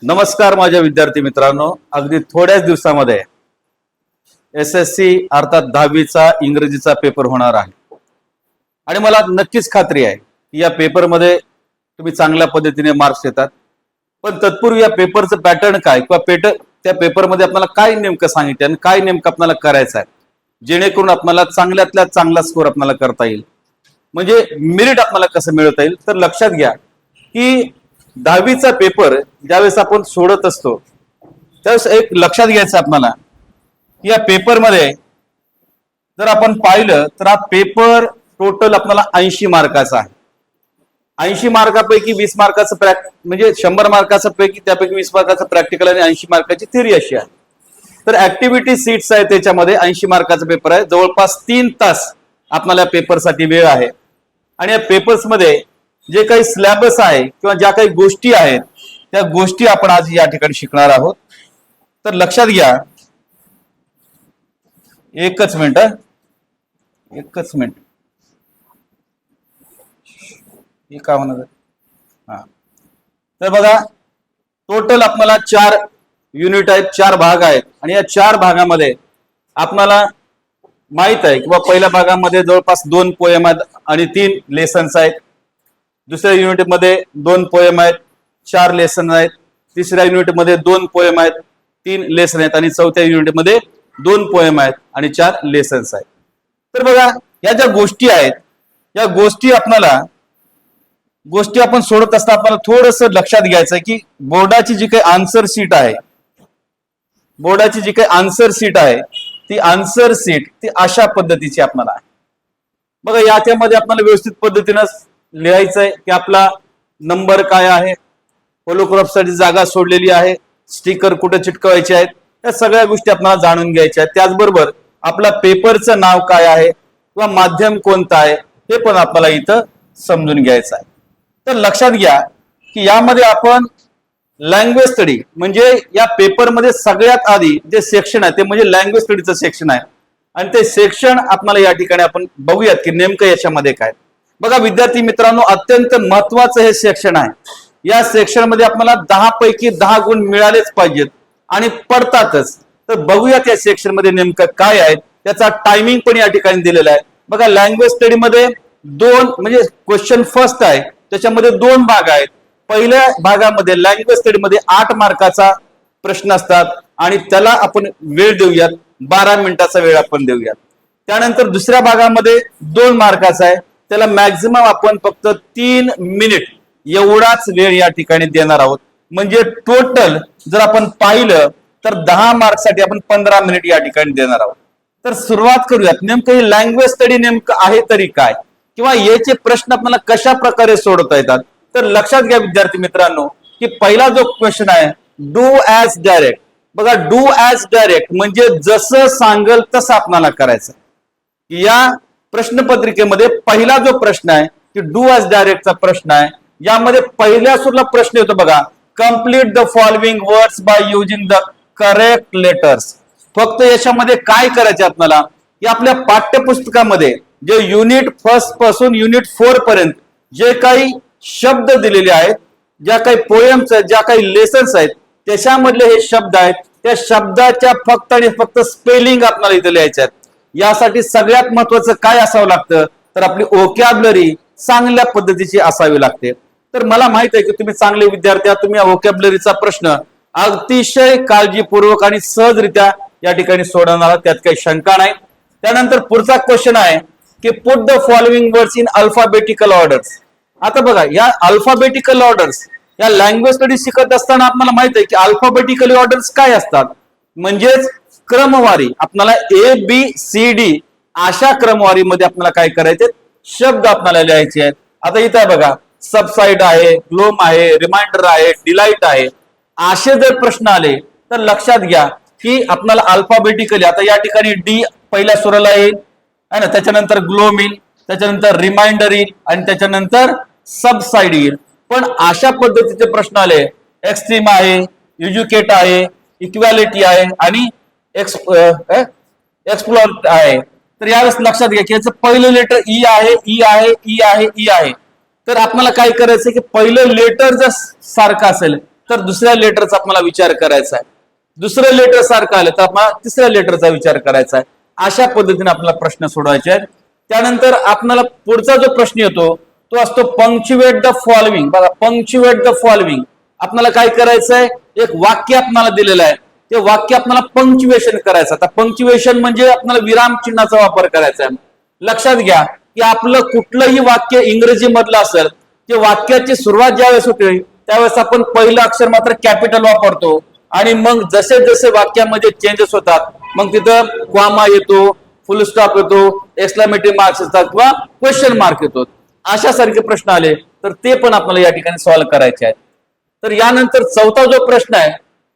नमस्कार माझ्या विद्यार्थी मित्रांनो, अगदी थोड्याच दिवसामध्ये SSC अर्थात 10वीचा इंग्रजीचा पेपर होणार आहे आणि मला नक्कीच खात्री आहे की या पेपरमध्ये तुम्ही चांगल्या पद्धतीने मार्क्स येतात। पण तत्पूर्वी या पेपरचं पॅटर्न काय किंवा त्या पेपरमध्ये आपल्याला काय नेमकं सांगितलं आणि काय नेमकं आपल्याला करायचं आहे जेणेकरून आपल्याला चांगल्यातल्या चांगला स्कोर आपल्याला करता येईल, म्हणजे मेरिट आपल्याला कसं मिळवता येईल। तर लक्षात घ्या की 10वीचा पेपर ज्यावेळेस आपण सोडत असतो त्यावेळेस एक लक्षात घ्यायचं आपल्याला की या पेपरमध्ये जर आपण पाहिलं तर हा पेपर टोटल आपल्याला 80 मार्काचा आहे। 80 मार्कापैकी 20 मार्काचं म्हणजे 100 मार्काचं पैकी त्यापैकी 20 मार्काचं प्रॅक्टिकल आणि 80 मार्काची थिअरी अशी आहे। तर ऍक्टिव्हिटी सीट्स आहे, त्याच्यामध्ये 80 मार्काचा पेपर आहे। जवळपास 3 तास आपल्याला पेपरसाठी वेळ आहे आणि या पेपर्स मध्ये जे काही सिलेबस आहे किंवा ज्या काही गोष्टी आहेत त्या गोष्टी आपण आज या ठिकाणी शिकणार आहोत। तर लक्षात घ्या, एकच मिनिट हे काय होणार हा। तर बघा, टोटल आपल्याला 4 युनिट आहेत, 4 भाग आहेत आणि या 4 भागामध्ये आपल्याला माहित आहे किंवा पहिल्या भागामध्ये जवळपास 2 पोएम आहेत आणि 3 लेसन्स आहेत। दुसऱ्या युनिटमध्ये 2 पोएम आहेत, 4 लेसन आहेत। तिसऱ्या युनिटमध्ये 2 पोएम आहेत, 3 लेसन आहेत आणि चौथ्या युनिटमध्ये 2 पोएम आहेत आणि 4 लेसन्स आहेत। तर बघा, या ज्या गोष्टी आहेत या गोष्टी आपण सोडत असताना आपल्याला थोडंसं लक्षात घ्यायचं आहे की बोर्डाची जी काही आन्सर शीट आहे ती आन्सर शीट ती अशा पद्धतीची आपल्याला आहे। बघा, याच्यामध्ये आपल्याला व्यवस्थित पद्धतीनं लिहायचं आहे की आपला नंबर काय आहे, होलोग्राफसाठी जागा सोडलेली आहे, स्टिकर कुठे चिटकवायचे आहेत, या सगळ्या गोष्टी आपल्याला जाणून घ्यायच्या आहेत। त्याचबरोबर आपला पेपरचं नाव काय आहे किंवा माध्यम कोणतं आहे हे पण आपल्याला इथं समजून घ्यायचं आहे। तर लक्षात घ्या की यामध्ये आपण लँग्वेज स्टडी म्हणजे या पेपरमध्ये सगळ्यात आधी जे सेक्शन आहे ते म्हणजे लँग्वेज स्टडीचं सेक्शन आहे आणि ते सेक्शन आपल्याला या ठिकाणी आपण बघूयात की नेमकं याच्यामध्ये काय। बघा विद्यार्थी मित्रांनो, अत्यंत महत्वाचं हे सेक्शन आहे। या सेक्शन मध्ये आपल्याला 10 पैकी 10 गुण मिळालेच पाहिजेत आणि पडतातच। तर बघूयात या सेक्शन मध्ये नेमकं काय आहे, त्याचा टायमिंग पण या ठिकाणी दिलेला आहे। बघा, लँग्वेज स्टडी मध्ये 2 म्हणजे क्वेश्चन फर्स्ट आहे, त्याच्यामध्ये 2 भाग आहेत। पहिल्या भागामध्ये लँग्वेज स्टडी मध्ये 8 मार्काचा प्रश्न असतात आणि त्याला आपण वेळ देऊयात, 12 मिनिटाचा वेळ आपण देऊयात। त्यानंतर दुसऱ्या भागामध्ये 2 मार्काचा आहे, त्याला मॅक्झिमम आपण फक्त 3 मिनिट एवढाच वेळ या ठिकाणी देणार आहोत। म्हणजे टोटल जर आपण पाहिलं तर 10 मार्क्ससाठी आपण 15 मिनिट या ठिकाणी देणार आहोत। तर सुरुवात करूयात, नेमकं हे लँग्वेज स्टडी नेमकं आहे तरी काय किंवा याचे प्रश्न आपल्याला कशा प्रकारे सोडवता येतात। तर लक्षात घ्या विद्यार्थी मित्रांनो की पहिला जो क्वेश्चन आहे डू ॲज डायरेक्ट। बघा, डू ॲज डायरेक्ट म्हणजे जसं सांगल तसं आपल्याला करायचं। या प्रश्नपत्रिकेमध्ये पहिला जो प्रश्न आहे की डू ॲज डायरेक्टचा प्रश्न आहे। यामध्ये पहिल्या सुरुला प्रश्न येतो बघा, complete the following words by using the correct letters. फक्त याच्यामध्ये काय करायचे आपल्याला की आपल्या पाठ्यपुस्तकामध्ये जे युनिट 1 पासून युनिट 4 पर्यंत जे काही शब्द दिलेले आहेत, ज्या काही पोएम्स आहेत, ज्या काही लेसन्स आहेत, त्याच्यामधले हे शब्द आहेत, त्या शब्दाच्या फक्त आणि फक्त स्पेलिंग आपल्याला इथे लिहायचे आहेत। यासाठी सगळ्यात महत्वाचं काय असावं लागतं तर आपली व्होकॅब्युलरी चांगल्या पद्धतीची असावी लागते। तर मला माहित आहे की तुम्ही चांगले विद्यार्थी आहात, तुम्ही व्होकॅब्युलरीचा प्रश्न अतिशय काळजीपूर्वक आणि सहजरित्या या ठिकाणी सोडवणार आहात, त्यात काही शंका नाही। त्यानंतर पुढचा क्वेश्चन आहे की put the following words in alphabetical orders. आता बघा, या अल्फाबेटिकल ऑर्डर्स या लँग्वेज स्टडी शिकत असताना आपल्याला माहित आहे की अल्फाबेटिकल ऑर्डर्स काय असतात, म्हणजेच क्रमवारी। आपल्याला ABCD अशा क्रमवारीमध्ये आपल्याला काय करायचे, शब्द आपल्याला लिहायचे आहेत। आता इथे बघा, सबसाइड आहे, ग्लोम आहे, रिमाइंडर आहे, डिलाइट आहे, असे जर प्रश्न आले तर लक्षात घ्या की आपल्याला अल्फाबेटिकली आता या ठिकाणी डी पहिल्या सुराला येईल है ना, त्याच्यानंतर ग्लोम येईल, त्याच्यानंतर रिमाइंडर येईल आणि त्याच्यानंतर सबसाइड येईल। पण अशा पद्धतीचे प्रश्न आले, एक्स्ट्रीम आहे, एज्युकेट आहे, इक्वॅलिटी आहे आणि एक्सप्लोर आहे। तर यावेळेस लक्षात घ्या की याचं पहिलं लेटर ई आहे। तर आपल्याला काय करायचं की पहिलं लेटर जर सारखं असेल तर दुसऱ्या लेटरचा आपल्याला विचार करायचा आहे. दुसरं लेटर सारखं आलं तर आपल्याला तिसऱ्या लेटरचा विचार करायचा आहे. अशा पद्धतीने आपल्याला प्रश्न सोडवायचे आहेत. त्यानंतर आपल्याला पुढचा जो प्रश्न येतो तो असतो पंक्च्युएट द फॉलोइंग. बघा, पंक्च्युएट द फॉलोइंग आपल्याला काय करायचं आहे, एक वाक्य आपल्याला दिलेलं आहे, ते वाक्य आपल्याला पंक्च्युएशन करायचं. आता पंक्च्युएशन म्हणजे आपल्याला विराम चिन्हाचा वापर करायचा आहे. लक्षात घ्या की आपलं कुठलंही वाक्य इंग्रजी मधलं असेल, ते वाक्याची सुरुवात ज्यावेळेस होते त्यावेळेस आपण पहिलं अक्षर मात्र कॅपिटल वापरतो आणि मग जसे जसे वाक्यामध्ये चेंजेस होतात मग तिथं कॉमा येतो, फुल स्टॉप येतो, एक्सक्लेमेटिव्ह मार्क्स येतात किंवा क्वेश्चन मार्क येतो. अशा सारखे प्रश्न आले तर ते पण आपल्याला या ठिकाणी सॉल्व्ह करायचे आहेत. तर यानंतर चौथा जो प्रश्न आहे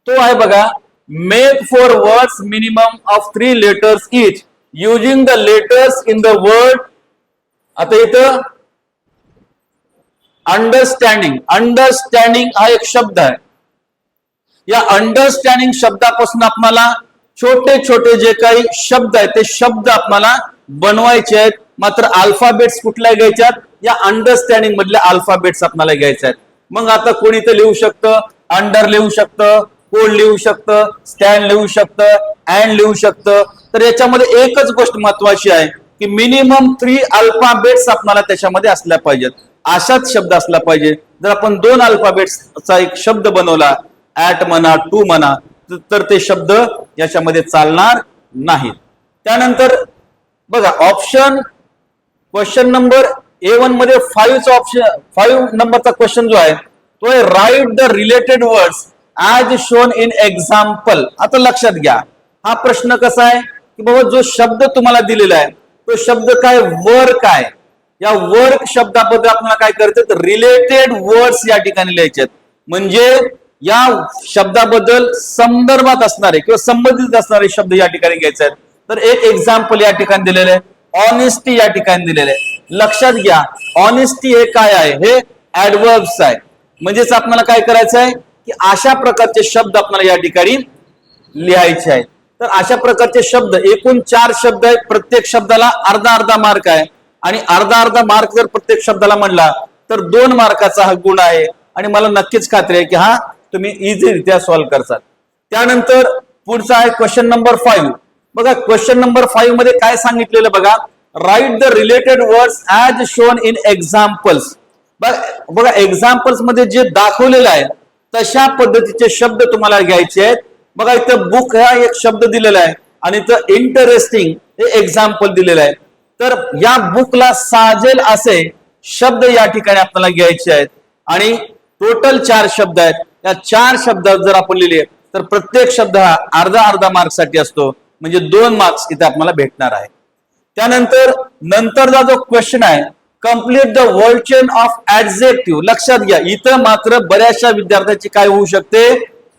तो आहे बघा, make for words minimum of 3 letters each using the letters in the word. आता इथं अंडरस्टँडिंग, अंडरस्टँडिंग हा एक शब्द आहे. या अंडरस्टँडिंग शब्दापासून आपल्याला छोटे छोटे जे काही शब्द आहेत ते शब्द आपल्याला बनवायचे आहेत. मात्र अल्फाबेट्स कुठल्या घ्यायच्यात, या अंडरस्टँडिंग मधल्या अल्फाबेट्स आपल्याला घ्यायचे आहेत. मग आता कोणी तर लिहू शकतं, अंडर लिहू शकतं, कोड लिहू शकतं, स्टँड लिहू शकतं, अँड लिहू शकतं. तर याच्यामध्ये एकच गोष्ट महत्वाची आहे की मिनिमम 3 अल्फाबेट्स आपल्याला त्याच्यामध्ये असल्या पाहिजेत. अशाच शब्द असला पाहिजे. जर आपण 2 अल्फाबेट्सचा एक शब्द बनवला, ऍट म्हणा, टू म्हणा, तर ते शब्द याच्यामध्ये चालणार नाहीत. त्यानंतर बघा ऑप्शन क्वेश्चन नंबर A1 मध्ये 5 नंबरचा क्वेश्चन जो आहे तो आहे write the related words as shown in example. आता लक्षात घ्या हा प्रश्न कसा आहे की बाबा जो शब्द तुम्हाला दिलेला आहे तो शब्द काय, वर्क आहे. या वर्क शब्दाबद्दल आपल्याला काय करायचं, रिलेटेड वर्ड्स या ठिकाणी लिहायचे आहेत. म्हणजे या शब्दाबद्दल संदर्भात असणारे किंवा संबंधित असणारे शब्द या ठिकाणी घ्यायचे आहेत. तर एक एक्झाम्पल या ठिकाणी दिलेलं आहे, ऑनेस्टी या ठिकाणी दिलेलं आहे. लक्षात घ्या ऑनेस्टी हे काय आहे, हे ऍडवर्ब्स आहे. म्हणजेच आपल्याला काय करायचं आहे की अशा प्रकारचे शब्द आपल्याला या ठिकाणी लिहायचे आहेत. तर अशा प्रकारचे शब्द एकूण 4 शब्द आहेत. प्रत्येक शब्दाला अर्धा अर्धा मार्क आहे आणि अर्धा अर्धा मार्क जर प्रत्येक शब्दाला म्हणला तर 2 मार्काचा हा गुण आहे. आणि मला नक्कीच खात्री आहे की हा तुम्ही इझीरित्या सॉल्व्ह करतात. त्यानंतर पुढचा आहे क्वेश्चन नंबर 5. बघा क्वेश्चन नंबर 5 मध्ये काय सांगितलेलं बघा, write the related words as shown in examples. बघा एक्झाम्पल्स मध्ये जे दाखवलेलं आहे तशा पद्धतीचे शब्द तुम्हाला घ्यायचे आहेत. बघा इथं बुक हा एक शब्द दिलेला आहे आणि इथं इंटरेस्टिंग हे एक्झाम्पल दिलेलं आहे. तर या बुकला साजेल असे शब्द या ठिकाणी आपल्याला घ्यायचे आहेत आणि टोटल 4 शब्द आहेत. या 4 शब्द जर आपण लिहिले तर प्रत्येक शब्द हा अर्धा अर्धा मार्क साठी असतो. म्हणजे 2 मार्क्स इथे आपल्याला भेटणार आहे. त्यानंतर नंतरचा जो क्वेश्चन आहे, complete the word chain of adjective. लक्षात घ्या इथं मात्र बऱ्याचशा विद्यार्थ्यांची काय होऊ शकते,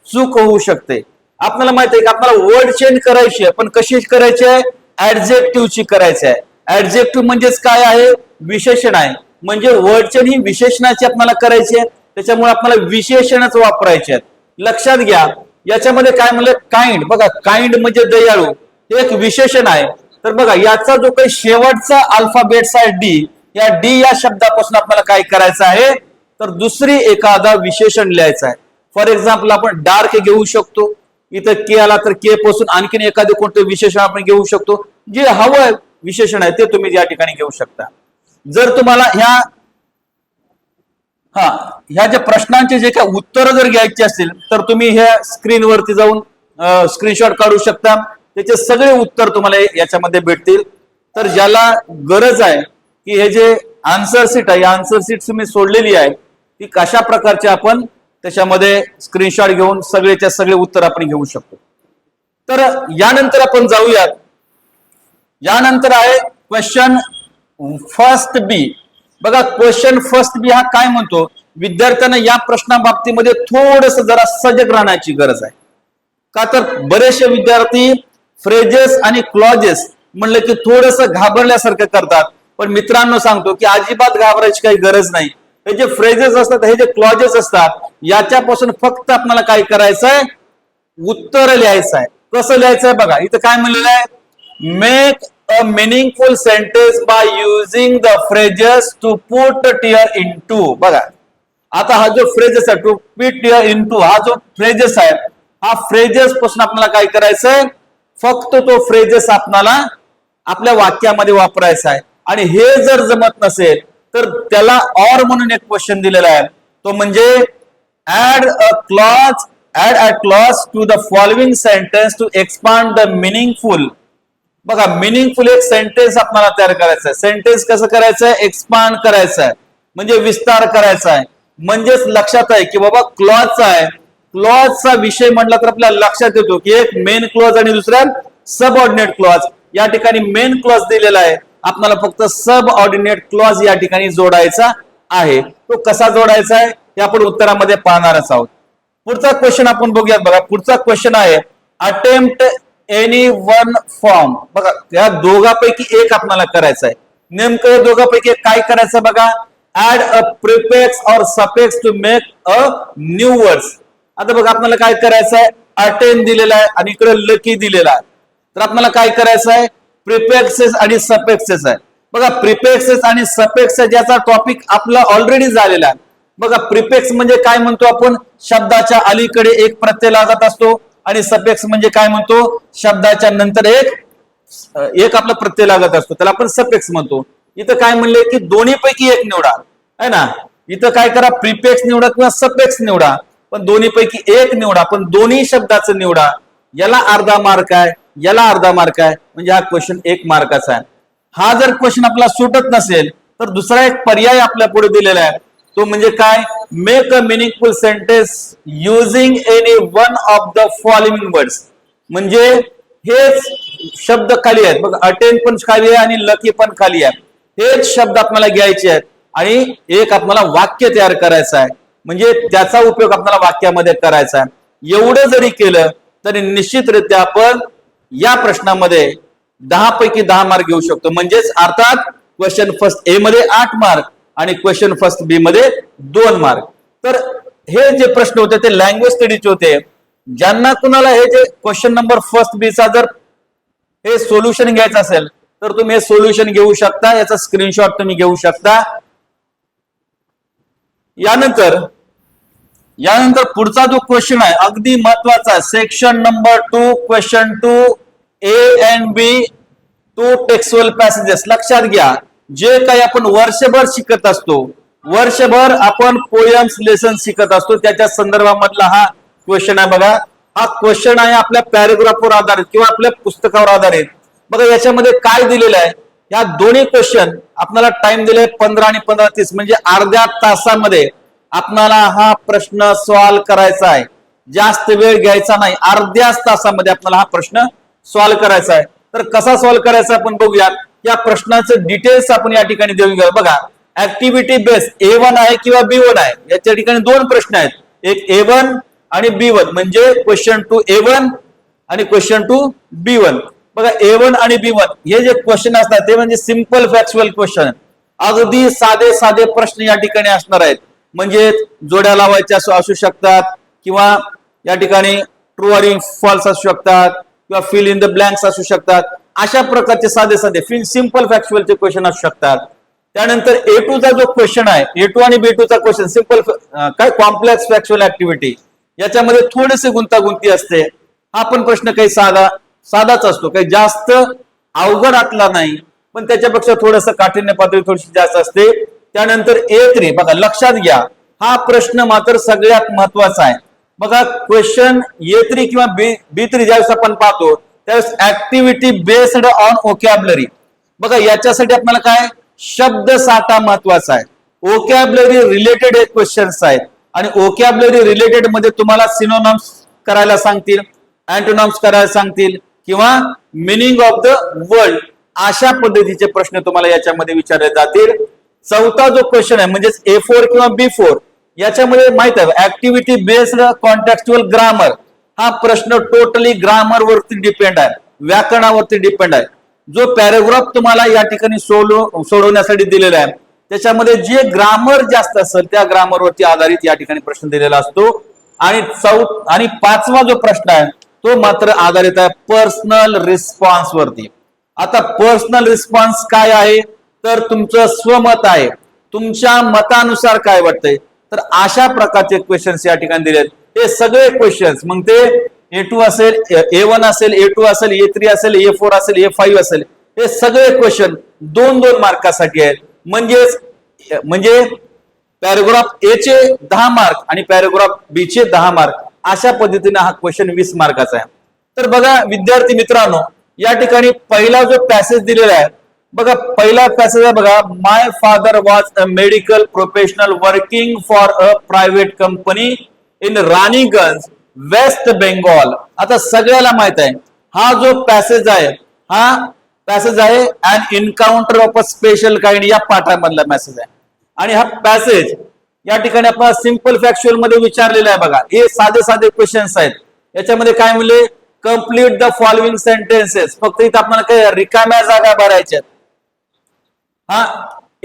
चूक होऊ शकते. आपल्याला माहिती आहे की आपल्याला वर्ड चेन करायची आहे, पण कशी करायची आहे, ऍडजेक्टिव्हची करायची आहे. ऍडजेक्टिव्ह म्हणजेच काय आहे, विशेषण आहे. म्हणजे वर्ड चेन ही विशेषणाची आपल्याला करायची आहे, त्याच्यामुळे आपल्याला विशेषणच वापरायचे आहेत. लक्षात घ्या याच्यामध्ये काय म्हणलं, काइंड. बघा काइंड म्हणजे दयाळू, हे एक विशेषण आहे. तर बघा याचा जो काही शेवटचा अल्फाबेट्स आहे डी, या डी या शब्दापासून आपल्याला काय करायचं आहे, तर दुसरी एखादा विशेषण लिहायचं आहे. फॉर एक्झाम्पल आपण डार्क घेऊ शकतो, इथं के आला तर के पासून आणखीन एखादे कोणते विशेषण आपण घेऊ शकतो. जे हवं विशेषण आहे ते तुम्ही या ठिकाणी घेऊ शकता. जर तुम्हाला ह्या ज्या प्रश्नांचे जे काही उत्तर जर घ्यायचे असतील तर तुम्ही ह्या स्क्रीनवरती जाऊन स्क्रीनशॉट काढू शकता. त्याचे सगळे उत्तर तुम्हाला याच्यामध्ये भेटतील. तर ज्याला गरज आहे की हे जे आन्सर शीट आहे, आन्सर शीट तुम्ही सोडलेली आहे ती कशा प्रकारचे आपण त्याच्यामध्ये स्क्रीनशॉट घेऊन सगळेच्या सगळे उत्तर आपण घेऊ शकतो. तर यानंतर आपण जाऊयात. यानंतर आहे क्वेश्चन फर्स्ट बी. बघा क्वेश्चन फर्स्ट बी हा काय म्हणतो, विद्यार्थ्यांना या प्रश्नाबाबतीमध्ये थोडस जरा सजग राहण्याची गरज आहे. का तर बरेचसे विद्यार्थी फ्रेजेस आणि क्लॉजेस म्हणलं की थोडस घाबरल्यासारखं करतात. पण मित्रांनो सांगतो की अजिबात घाबरायची काही गरज नाही. हे जे फ्रेजेस असतात, हे जे क्लॉजेस असतात, याच्यापासून फक्त आपल्याला काय करायचंय, उत्तर लिहायचं आहे. कसं लिहायचंय बघा इथं काय म्हणलेलं आहे, make a meaningful sentence by using the phrases to put tear into. बघा आता हा जो फ्रेजेस आहे टू फिट इनटू, हा जो फ्रेजेस आहे, हा फ्रेजेस पासून आपल्याला काय करायचंय, फक्त तो फ्रेजेस आपल्याला आपल्या वाक्यामध्ये वापरायचा आहे. आणि हे जर जमत नसेल तर त्याला ऑर म्हणून एक क्वेश्चन दिलेला आहे, तो म्हणजे add a clause to the following sentence to expand the meaningful. बघा, मिनिंगफुल एक सेंटेन्स आपल्याला तयार करायचं आहे. सेंटेन्स कसं करायचं आहे, एक्सपांड करायचं आहे, म्हणजे विस्तार करायचा आहे. म्हणजेच लक्षात आहे की बाबा क्लॉजचा आहे, क्लॉजचा विषय म्हटला तर आपल्याला लक्षात येतो की एक मेन क्लॉज आणि दुसरा सब ऑर्डिनेट क्लॉज. या ठिकाणी मेन क्लॉज दिलेला आहे, आपल्याला फक्त सब ऑर्डिनेट क्लॉज या ठिकाणी जोडायचा आहे. तो कसा जोडायचा आहे हे आपण उत्तरामध्ये पाहणारच आहोत. पुढचा क्वेश्चन आपण बघूयात. बघा, पुढचा क्वेश्चन आहे अटेम्प्ट एनी वन फॉर्म. बघा, या दोघांपैकी एक आपल्याला करायचं आहे. नेमकं या दोघांपैकी काय करायचं बघा, ऍड अ प्रिफिक्स और suffix to make a new words. आता बघा, आपल्याला काय करायचं आहे, अटेन दिलेला आहे आणि इकडे लकी दिलेला आहे. तर आपल्याला काय करायचं आहे, प्रिफिक्सेस आणि सफिक्सेस आहे. बघा, प्रिफिक्सेस आणि सफिक्स ज्याचा टॉपिक आपला ऑलरेडी झालेला आहे. बघा, प्रिफिक्स म्हणजे काय म्हणतो आपण, शब्दाच्या अलीकडे एक प्रत्यय लागत असतो, आणि सफिक्स म्हणजे काय म्हणतो, शब्दाच्या नंतर एक आपला प्रत्यय लागत असतो, त्याला आपण सफिक्स म्हणतो. इथं काय म्हणले की दोन्ही पैकी एक निवडा, है ना. इथं काय करा, प्रिफिक्स निवडा किंवा सफिक्स निवडा, पण दोन्ही पैकी एक निवडा, पण दोन्ही शब्दाचं निवडा. याला अर्धा मार्क आहे, याला अर्धा मार्क आहे, म्हणजे हा क्वेश्चन 1 मार्काचा आहे. हा जर क्वेश्चन आपला सुटत नसेल तर दुसरा एक पर्याय आपल्या पुढे दिलेला आहे, तो म्हणजे काय, make a meaningful sentence using any one of the following words. म्हणजे हेच शब्द खाली आहेत बघा, अटेन पण खाली आहे आणि लकी पण खाली आहे. हेच शब्द आपल्याला घ्यायचे आहेत आणि एक आपल्याला वाक्य तयार करायचं आहे, म्हणजे त्याचा उपयोग आपल्याला वाक्यामध्ये करायचा आहे. एवढं जरी केलं तरी निश्चितरित्या आपण या प्रश्नामध्ये 10 पैकी 10 मार्क घेऊ शकतो. म्हणजेच अर्थात क्वेश्चन फर्स्ट ए मध्ये 8 मार्क आणि क्वेश्चन फर्स्ट बी मध्ये 2 मार्क. तर हे जे प्रश्न होते ते लँग्वेज स्टडीचे होते. ज्यांना कुणाला हे जे क्वेश्चन नंबर फर्स्ट बी चा जर हे सोल्युशन घ्यायचं असेल तर तुम्ही हे सोल्युशन घेऊ शकता, याचा स्क्रीनशॉट तुम्ही घेऊ शकता. यानंतर पुढचा जो क्वेश्चन आहे अगदी महत्वाचा, section number 2 question 2 A and B 2 textual passages. लक्षात घ्या, जे काही आपण वर्षभर शिकत असतो, वर्षभर आपण पोएम्स लेसन शिकत असतो, त्याच्या संदर्भामधला हा क्वेश्चन आहे. बघा, हा क्वेश्चन आहे आपल्या पॅरेग्राफवर आधारित किंवा आपल्या पुस्तकावर आधारित. बघा, याच्यामध्ये काय दिलेलं आहे, या दोन्ही क्वेश्चन आपल्याला टाइम दिले 15 आणि 15-30, म्हणजे अर्ध्या तासामध्ये आपल्याला हा प्रश्न सॉल्व्ह करायचा आहे. जास्त वेळ घ्यायचा नाही, अर्ध्याच तासामध्ये आपल्याला हा प्रश्न सॉल्व्ह करायचा आहे. तर कसा सॉल्व्ह करायचा आपण बघूयात. या प्रश्नाचे डिटेल्स आपण या ठिकाणी देऊन घेऊ. बघा, ऍक्टिव्हिटी बेस A1 आहे किंवा B1 आहे, याच्या ठिकाणी 2 प्रश्न आहेत, एक A1 आणि B1, म्हणजे क्वेश्चन 2 A1 आणि क्वेश्चन 2 B1. बघा, A1 आणि B1 हे जे क्वेश्चन असतात ते म्हणजे सिंपल फॅक्च्युअल क्वेश्चन, अगदी साधे साधे प्रश्न या ठिकाणी असणार आहेत. म्हणजे जोड्या लावायच्या असू शकतात किंवा या ठिकाणी ट्रू और फॉल्स असू शकतात किंवा फिल इन द ब्लँक्स असू शकतात. अशा प्रकारचे साधे साधे सिंपल फॅक्च्युअलचे क्वेश्चन असू शकतात. त्यानंतर A2 चा जो क्वेश्चन आहे, A2 आणि B2 चा क्वेश्चन सिंपल काय कॉम्प्लेक्स फॅक्च्युअल ऍक्टिव्हिटी, याच्यामध्ये थोडेसे गुंतागुंती असते. हा पण प्रश्न काही साधाच असतो, काही जास्त अवघड आटला नाही, पण त्याच्यापेक्षा थोडंसं काठिण्य पातळी थोडीशी जास्त असते. त्यानंतर A3, बघा लक्षात घ्या, हा प्रश्न मात्र सगळ्यात महत्वाचा आहे. बघा, क्वेश्चन A3 किंवा B3 ज्यावेळेस आपण पाहतो त्यावेळेस ऍक्टिव्हिटी बेस्ड ऑन ओकॅब्युलरी. बघा, याच्यासाठी आपल्याला काय शब्द साठा महत्वाचा आहे. ओकॅब्युलरी रिलेटेड हे क्वेश्चन्स आहेत आणि ओकॅब्युलरी रिलेटेड मध्ये तुम्हाला सिनोनॉम्स करायला सांगतील, अँटोनॉम्स करायला सांगतील किंवा मिनिंग ऑफ द वर्ड, अशा पद्धतीचे प्रश्न तुम्हाला याच्यामध्ये विचारले जातील. चौथा जो क्वेश्चन आहे म्हणजेच A4 किंवा B4, याच्यामध्ये माहित आहे ऍक्टिव्हिटी बेस्ड कॉन्टेक्स्चुअल ग्रामर. हा प्रश्न टोटली ग्रामर वरती डिपेंड आहे, व्याकरणावरती डिपेंड आहे. जो पॅराग्राफ तुम्हाला या ठिकाणी सोडवण्यासाठी दिलेला आहे त्याच्यामध्ये जे ग्रामर जास्त असेल त्या ग्रामरवरती आधारित या ठिकाणी प्रश्न दिलेला असतो. आणि पाचवा जो प्रश्न आहे तो मात्र आधारित आहे पर्सनल रिस्पॉन्स वरती. आता पर्सनल रिस्पॉन्स काय आहे तर तुमचं स्वमत आहे, तुमच्या मतानुसार काय वाटतंय. तर अशा प्रकारचे क्वेश्चन्स या ठिकाणी दिलेत. हे सगळे क्वेश्चन्स मग ते A2 असेल, A1 असेल, A2 असेल, A3 असेल, A4 असेल, A5 असेल, हे सगळे क्वेश्चन 2-2 मार्कासाठी आहेत. म्हणजे पॅराग्राफ ए चे 10 मार्क आणि पॅराग्राफ बी चे 10 मार्क, अशा पद्धतीने हा क्वेश्चन 20 मार्काचा आहे. तर बघा विद्यार्थी मित्रांनो, या ठिकाणी पहिला जो पॅसेज दिलेला आहे बघा, पहिला पॅसेज आहे बघा, my father was a medical professional working for a private company in Raniganj, West Bengal. आता सगळ्याला माहित आहे हा जो पॅसेज आहे, हा पॅसेज आहे and encounter of a special kind या पाठामधला मेसेज आहे. आणि हा पॅसेज या ठिकाणी आपण सिंपल फॅक्च्युअल मध्ये विचारलेला आहे बघा. हे साधे साधे क्वेश्चन्स आहेत. याच्यामध्ये काय म्हणले, कंप्लीट द फॉलोइंग सेंटेन्सेस. फक्त इथं आपल्याला काय रिकाम्या जागा भरायच्या. हा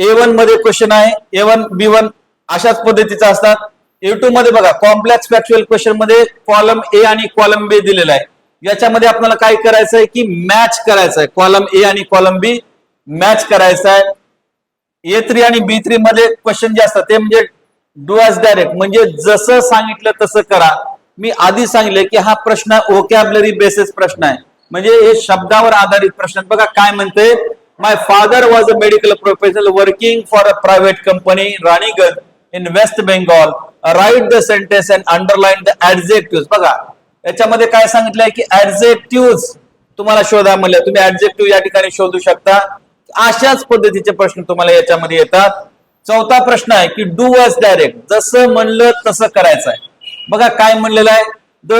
A1 मध्ये क्वेश्चन आहे, A1 B1 अशाच पद्धतीचा असतात. A2 मध्ये बघा कॉम्प्लेक्स फॅक्च्युअल क्वेश्चन मध्ये कॉलम A आणि कॉलम B दिलेला आहे. याच्यामध्ये आपल्याला काय करायचं आहे की मॅच करायचं आहे. कॉलम A आणि कॉलम B मॅच करायचं आहे. A3 आणि B3 मध्ये क्वेश्चन जे असतात ते म्हणजे डू ॲज डायरेक्ट, म्हणजे जसं सांगितलं तसं करा. मी आधी सांगितले की हा प्रश्न व्होकॅब्युलरी बेसिस प्रश्न आहे, म्हणजे हे शब्दावर आधारित प्रश्न. बघा काय म्हणते, my father was a medical professional working for a private company Raniganj in West Bengal, write the sentence and underline the adjective. बघा याच्यामध्ये काय सांगितलंय की ऍडजेक्टिव्ह तुम्हाला शोधा म्हणलं, तुम्ही ऍडजेक्टिव्ह या ठिकाणी शोधू शकता. अशाच पद्धतीचे प्रश्न तुम्हाला याच्यामध्ये येतात. चौथा प्रश्न आहे की डू ॲज डायरेक्ट, जसं म्हणलं तसं करायचं आहे. बघा काय म्हणलेलं आहे, the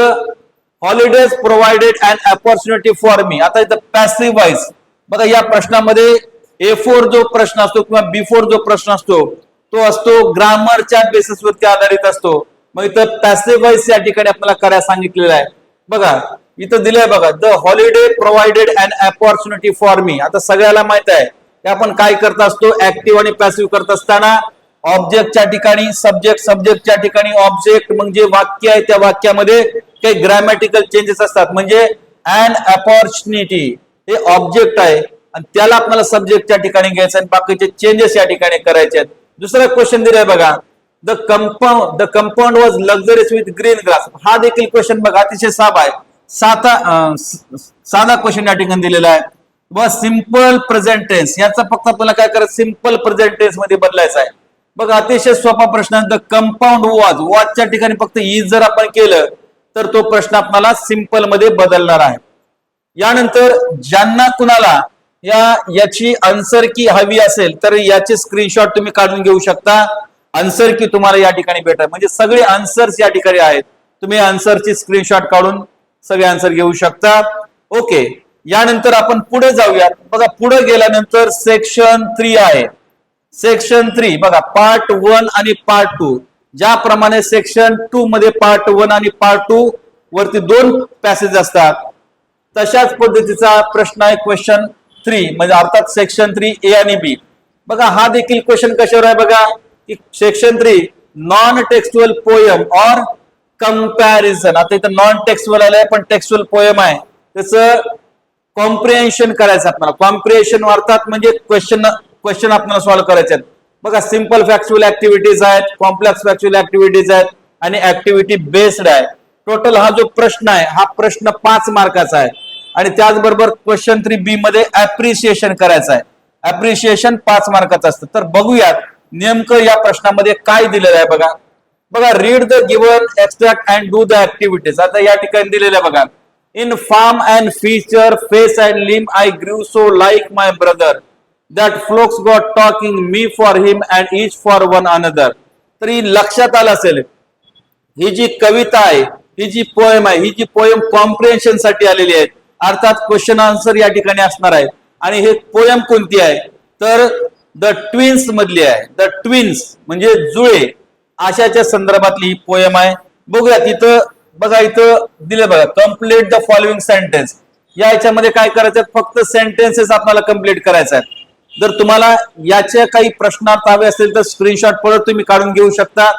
holidays provided an opportunity for me. आता इथं पॅसिव्ह वॉइस बघा, या प्रश्नामध्ये A4 जो प्रश्न असतो किंवा B4 जो प्रश्न असतो तो असतो ग्रामरच्या बेसिसवरती आधारित असतो. मग इथं पॅसिव्ह वॉइस या ठिकाणी आपल्याला करायला सांगितलेलं आहे. बघा इथं दिलंय बघा, the holiday provided an opportunity for me. आता सगळ्याला माहित आहे की आपण काय करत असतो, ऍक्टिव्ह आणि पॅसिव्ह करत असताना ऑब्जेक्टच्या ठिकाणी सब्जेक्ट, सब्जेक्टच्या ठिकाणी ऑब्जेक्ट, म्हणजे वाक्य आहे त्या वाक्यामध्ये काही ग्रॅमॅटिकल चेंजेस असतात. म्हणजे अन अपॉर्च्युनिटी हे ऑब्जेक्ट आहे आणि त्याला आपल्याला सब्जेक्टच्या ठिकाणी घ्यायचं आणि बाकीचे चेंजेस या ठिकाणी करायचे आहेत. दुसरा क्वेश्चन दिलाय बघा, the compound was luxurious with green grass. हा देखील क्वेश्चन बघा अतिशय साधा क्वेश्चन या ठिकाणी दिलेला आहे. व सिंपल प्रेझेंट टेन्स, याचा फक्त आपल्याला काय करायचं, सिंपल प्रेझेंट टेन्स मध्ये बदलायचं आहे. बघा अतिशय सोपा प्रश्न, द कंपाऊंड वॉजच्या ठिकाणी फक्त इज जर आपण केलं तर तो प्रश्न आपल्याला सिंपल मध्ये बदलणार आहे. यानंतर ज्यांना कुणाला याची आन्सर की हवी असेल तर याचे स्क्रीनशॉट तुम्ही काढून घेऊ शकता. आन्सर की तुम्हाला या ठिकाणी भेटेल, म्हणजे सगळे आन्सर्स या ठिकाणी आहेत. तुम्ही आन्सरची स्क्रीनशॉट काढून सगळे आन्सर घेऊ शकता. ओके, यानंतर आपण पुढे जाऊयात. बघा पुढे गेल्यानंतर सेक्शन 3 आहे. सेक्शन 3 बघा, पार्ट 1 आणि पार्ट 2. ज्याप्रमाणे सेक्शन 2 मध्ये पार्ट 1 आणि पार्ट 2 वरती 2 पॅसेज असतात, तशाच पद्धतीचा प्रश्न आहे क्वेश्चन 3, म्हणजे अर्थात सेक्शन 3 A आणि B. बघा हा देखील क्वेश्चन कशावर आहे बघा, की सेक्शन 3 नॉन टेक्स्टुअल पोयम और कंपॅरिझन. आता इथं नॉन टेक्स्टुअल आलंय पण टेक्स्टुअल पोयम आहे, त्याचं कॉम्प्रिहेन्शन करायचं आपल्याला. कॉम्प्रिहेन्शन अर्थात म्हणजे क्वेश्चन आपल्याला सॉल्व्ह करायचे आहेत. बघा सिंपल फॅक्च्युअल ऍक्टिव्हिटीज आहेत, कॉम्प्लेक्स फॅक्च्युअल ऍक्टिव्हिटीज आहेत आणि ऍक्टिव्हिटी बेस्ड आहे. टोटल हा जो प्रश्न आहे हा प्रश्न 5 मार्काचा आहे. आणि त्याचबरोबर क्वेश्चन 3B मध्ये ऍप्रिशिएशन करायचं आहे. ऍप्रिशिएशन 5 मार्काचं असतं. तर बघूयात नेमकं या प्रश्नामध्ये काय दिलेलं आहे बघा. बघा, read the given extract and do the activities. आता या ठिकाणी दिलेलं आहे बघा, in form and feature, face and लिम आय ग्रीव so like my brother that flocs got talking me for him and each for one another. तरी लक्षात आलं असेल ही जी कविता आहे, ही जी पोएम आहे, ही जी पोएम कॉम्प्रिहेन्शन साठी आलेली आहे. अर्थात क्वेश्चन आन्सर या ठिकाणी असणार आहे. आणि हे पोएम कोणती आहे तर द ट्विन्स मधली आहे. द ट्विन्स म्हणजे जुळे, अशाच्या संदर्भातली ही पोएम आहे. बघूया तिथं बघा, इथं दिले बघा, कम्प्लीट द फॉलोइंग सेंटेन्स. या याच्यामध्ये काय करायचं, फक्त सेंटेन्सेस आपल्याला कम्प्लीट करायचं आहे. जर तुम्हाला याच्या काही प्रश्नार्थ हवे असतील तर स्क्रीनशॉट परत तुम्ही काढून घेऊ शकता.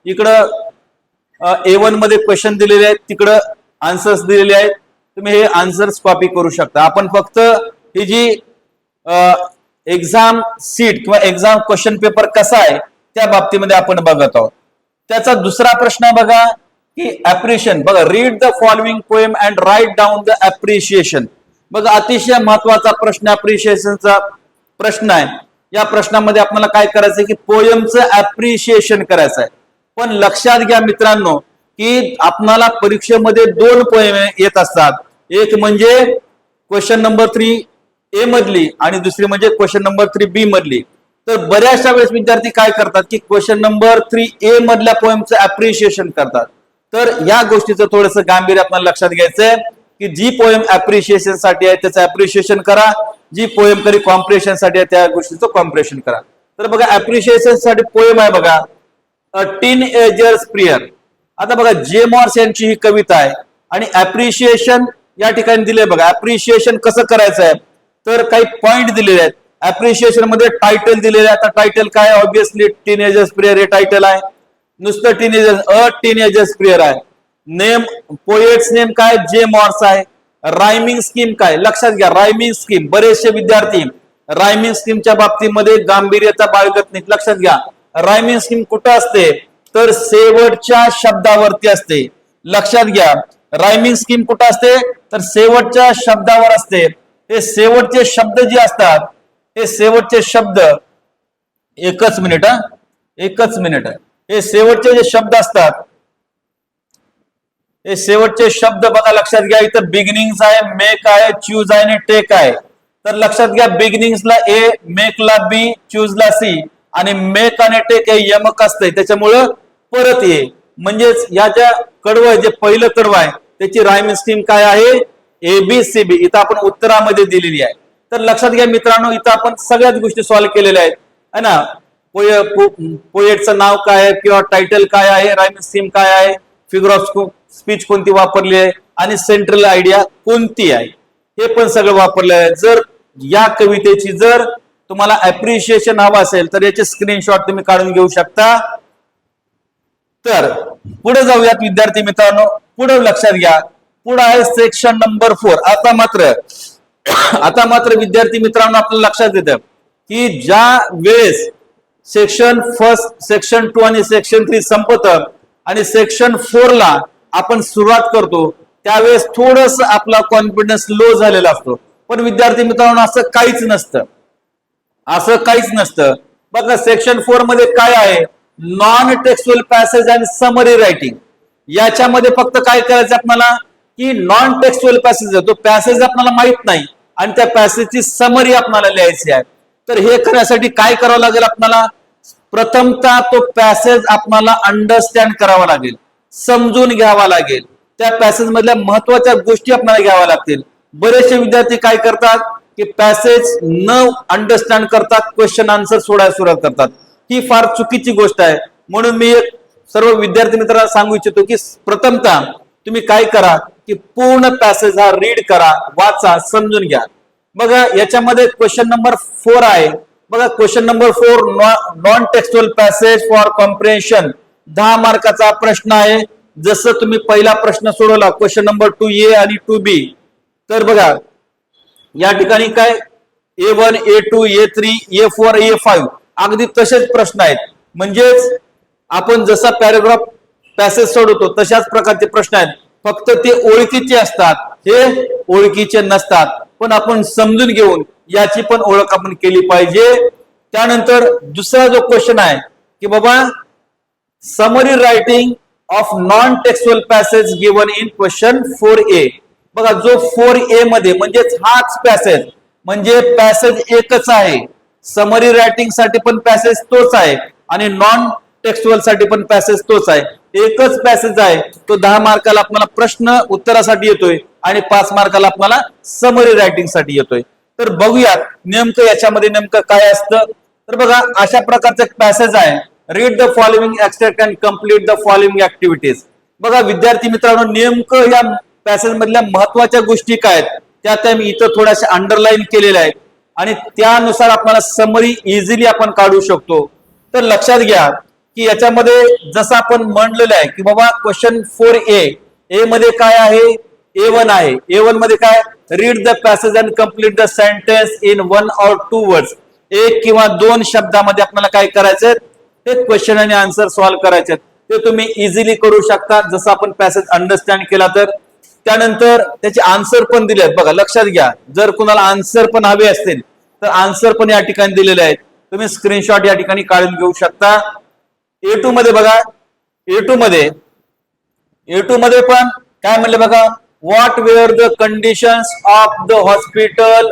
इकडं A1 मध्ये क्वेश्चन दिलेले आहेत, तिकडं आन्सर्स दिलेले आहेत. तुम्ही हे आन्सर्स कॉपी करू शकता. आपण फक्त ही जी एक्झाम सीट किंवा एक्झाम क्वेश्चन पेपर कसा आहे त्या बाबतीमध्ये आपण बघत आहोत. त्याचा दुसरा प्रश्न आहे बघा की ऍप्रिशिएशन. बघा, read the following poem and write down the appreciation. बघा, अतिशय महत्वाचा प्रश्न ऍप्रिशिएशनचा प्रश्न आहे. या प्रश्नामध्ये आपल्याला काय करायचंय की पोयमचं ऍप्रिशिएशन करायचं आहे. पण लक्षात घ्या मित्रांनो की आपल्याला परीक्षेमध्ये 2 पोएम येत असतात. एक म्हणजे क्वेश्चन नंबर 3A मधली आणि दुसरी म्हणजे क्वेश्चन नंबर 3B मधली. तर बऱ्याचशा वेळेस विद्यार्थी काय करतात की क्वेश्चन नंबर 3A मधल्या पोएमचं ऍप्रिशिएशन करतात. तर या गोष्टीचं थोडंसं गांभीर्य आपल्याला लक्षात घ्यायचंय की जी पोएम ऍप्रिशिएशन साठी आहे त्याचं ऍप्रिशिएशन करा, जी पोएम करी कॉम्प्रेशन साठी आहे त्या गोष्टीचं कॉम्प्रेशन करा. तर बघा, ऍप्रिशिएशन साठी पोएम आहे बघा अ टीनएजर्स प्रेयर. आता बघा, जे मॉर्स यांची ही कविता आहे आणि ऍप्रिशिएशन या ठिकाणी दिले. बघा, ऍप्रिशिएशन कसं करायचं आहे तर काही पॉइंट दिलेले आहेत. ऍप्रिशिएशन मध्ये टायटल दिलेलं आहे. आता टायटल काय? ऑब्विसली टीनएजर्स प्रेयर हे टायटल आहे. नुसतं टीनएजर्स प्रेयर आहे. नेम, पोएट्स नेम काय? जे मॉर्स आहे. रायमिंग स्कीम काय? लक्षात घ्या, रायमिंग स्कीम. बरेचसे विद्यार्थी रायमिंग स्कीमच्या बाबतीमध्ये गांभीर्यता बाळगत नाहीत. लक्षात घ्या, रायमिंग स्कीम कुठं असते तर शेवटच्या शब्दावरती असते. लक्षात घ्या, रायमिंग स्कीम कुठं असते तर शेवटच्या शब्दावर असते. हे शेवटचे शब्द जे असतात, हे शेवटचे शब्द, एकच मिनिट, हे शेवटचे जे शब्द असतात, हे शेवटचे शब्द बघा लक्षात घ्या. इथं बिगिनिंग्स आहे, मेक आहे, चूज आहे आणि टेक आहे. तर लक्षात घ्या, बिगिनिंग्सला A, मेकला B, चूजला C आणि मेक आणि टेक हे यमक असते. त्याच्यामुळं परत ये, म्हणजेच या ज्या कडवं जे पहिलं कडवं आहे त्याची रायमिंग स्कीम काय आहे? ABCB. इथं आपण उत्तरामध्ये दिलेली आहे. तर लक्षात घ्या मित्रांनो, इथं आपण सगळ्याच गोष्टी सॉल्व्ह केलेल्या आहेत है ना. पोएटचं नाव काय आहे किंवा टायटल काय आहे, रायमिंग स्कीम काय आहे, फिगर ऑफ स्पीच कोणती वापरली आहे आणि सेंट्रल आयडिया कोणती आहे हे पण सगळं वापरलं आहे. जर या कवितेची जर तुम्हाला ऍप्रिशिएशन हवं असेल तर याचे स्क्रीनशॉट तुम्ही काढून घेऊ शकता. तर पुढे जाऊयात विद्यार्थी मित्रांनो. पुढे लक्षात घ्या, पुढे आहे सेक्शन नंबर 4. आता मात्र विद्यार्थी मित्रांनो आपल्याला लक्षात येतं की ज्या वेळेस सेक्शन 1, सेक्शन 2 आणि सेक्शन 3 संपतं आणि सेक्शन 4 ला आपण सुरुवात करतो त्यावेळेस थोडस आपला कॉन्फिडन्स लो झालेला असतो. पण विद्यार्थी मित्रांनो असं काहीच नसतं. बघा, सेक्शन 4 मध्ये काय आहे? Non textual passage and summary writing. याच्यामध्ये फक्त काय करायचं आपल्याला की नॉन टेक्स्टुअल पॅसेज आहे, तो पॅसेज आपल्याला माहित नाही आणि त्या पॅसेजची समरी आपल्याला लिहायची आहे. तर हे करण्यासाठी काय करावं लागेल आपल्याला? प्रथमतः तो पॅसेज आपल्याला अंडरस्टँड करावा लागेल, समजून घ्यावा लागेल. त्या पॅसेज मधल्या महत्वाच्या गोष्टी आपल्याला घ्याव्या लागतील. बरेचसे विद्यार्थी काय करतात की पॅसेज न अंडरस्टँड करतात, क्वेश्चन आन्सर सोडायला सुरुवात करतात. ही फार चुकीची गोष्ट आहे. म्हणून मी सर्व विद्यार्थी मित्रांना सांगू इच्छितो की प्रथमतः तुम्ही काय करा की पूर्ण पॅसेज हा रीड करा, वाचा, समजून घ्या. बघा, याच्यामध्ये क्वेश्चन नंबर 4 आहे. बघा, question number 4 non textual passage for comprehension. 10 मार्काचा प्रश्न आहे. जसं तुम्ही पहिला प्रश्न सोडवला क्वेश्चन नंबर 2A आणि 2B. तर बघा या ठिकाणी काय A1, A2, A3, A4, A5 अगदी तसेच प्रश्न आहेत. म्हणजेच आपण जसा पॅराग्राफ पॅसेज सोडवतो तशाच प्रकारचे प्रश्न आहेत. फक्त ते ओळखीचे असतात, हे ओळखीचे नसतात. पण आपण समजून घेऊन याची पण ओळख आपण केली पाहिजे. त्यानंतर दुसरा जो क्वेश्चन आहे की बाबा summary writing of non textual passage given in question 4A. बघा, जो 4A मध्ये म्हणजेच हाच पॅसेज, म्हणजे पॅसेज एकच आहे. समरी रायटिंग साठी पण पॅसेज तोच आहे आणि नॉन टेक्स्टुअल साठी पण पॅसेज तोच आहे. एकच पॅसेज आहे. तो 10 मार्काला आपल्याला प्रश्न उत्तरासाठी येतोय आणि 5 मार्काला आपल्याला समरी रायटिंग साठी येतोय. तर बघूयात नेमकं याच्यामध्ये नेमकं काय असतं. तर बघा, अशा प्रकारचं एक पॅसेज आहे. Read the following extract and complete the following activities. बघा विद्यार्थी मित्रांनो, नेमकं या पॅसेज मधल्या महत्वाच्या गोष्टी काय आहेत त्या मी इथं थोड्याशा अंडरलाईन केलेल्या आहेत आणि त्यानुसार आपल्याला समरी इझिली आपण काढू शकतो. तर लक्षात घ्या की याच्यामध्ये जसं आपण म्हणलेलं आहे की बाबा क्वेश्चन 4A मध्ये काय आहे? A1 आहे. A1 मध्ये काय? Read the passage and complete the sentence in 1 or 2 words. 1 किंवा 2 शब्दामध्ये आपल्याला काय करायचंय? ते क्वेश्चन आणि आन्सर सॉल्व्ह करायचे. ते तुम्ही इझिली करू शकता जसं आपण पॅसेज अंडरस्टँड केला तर. त्यानंतर त्याचे आन्सर पण दिले आहेत बघा, लक्षात घ्या. जर कुणाला आन्सर पण हवे असतील तर आन्सर पण या ठिकाणी दिलेले आहेत, तुम्ही स्क्रीनशॉट या ठिकाणी काढून घेऊ शकता. A2 मध्ये बघा, A2 मध्ये पण काय म्हणले बघा, what were the conditions of the hospital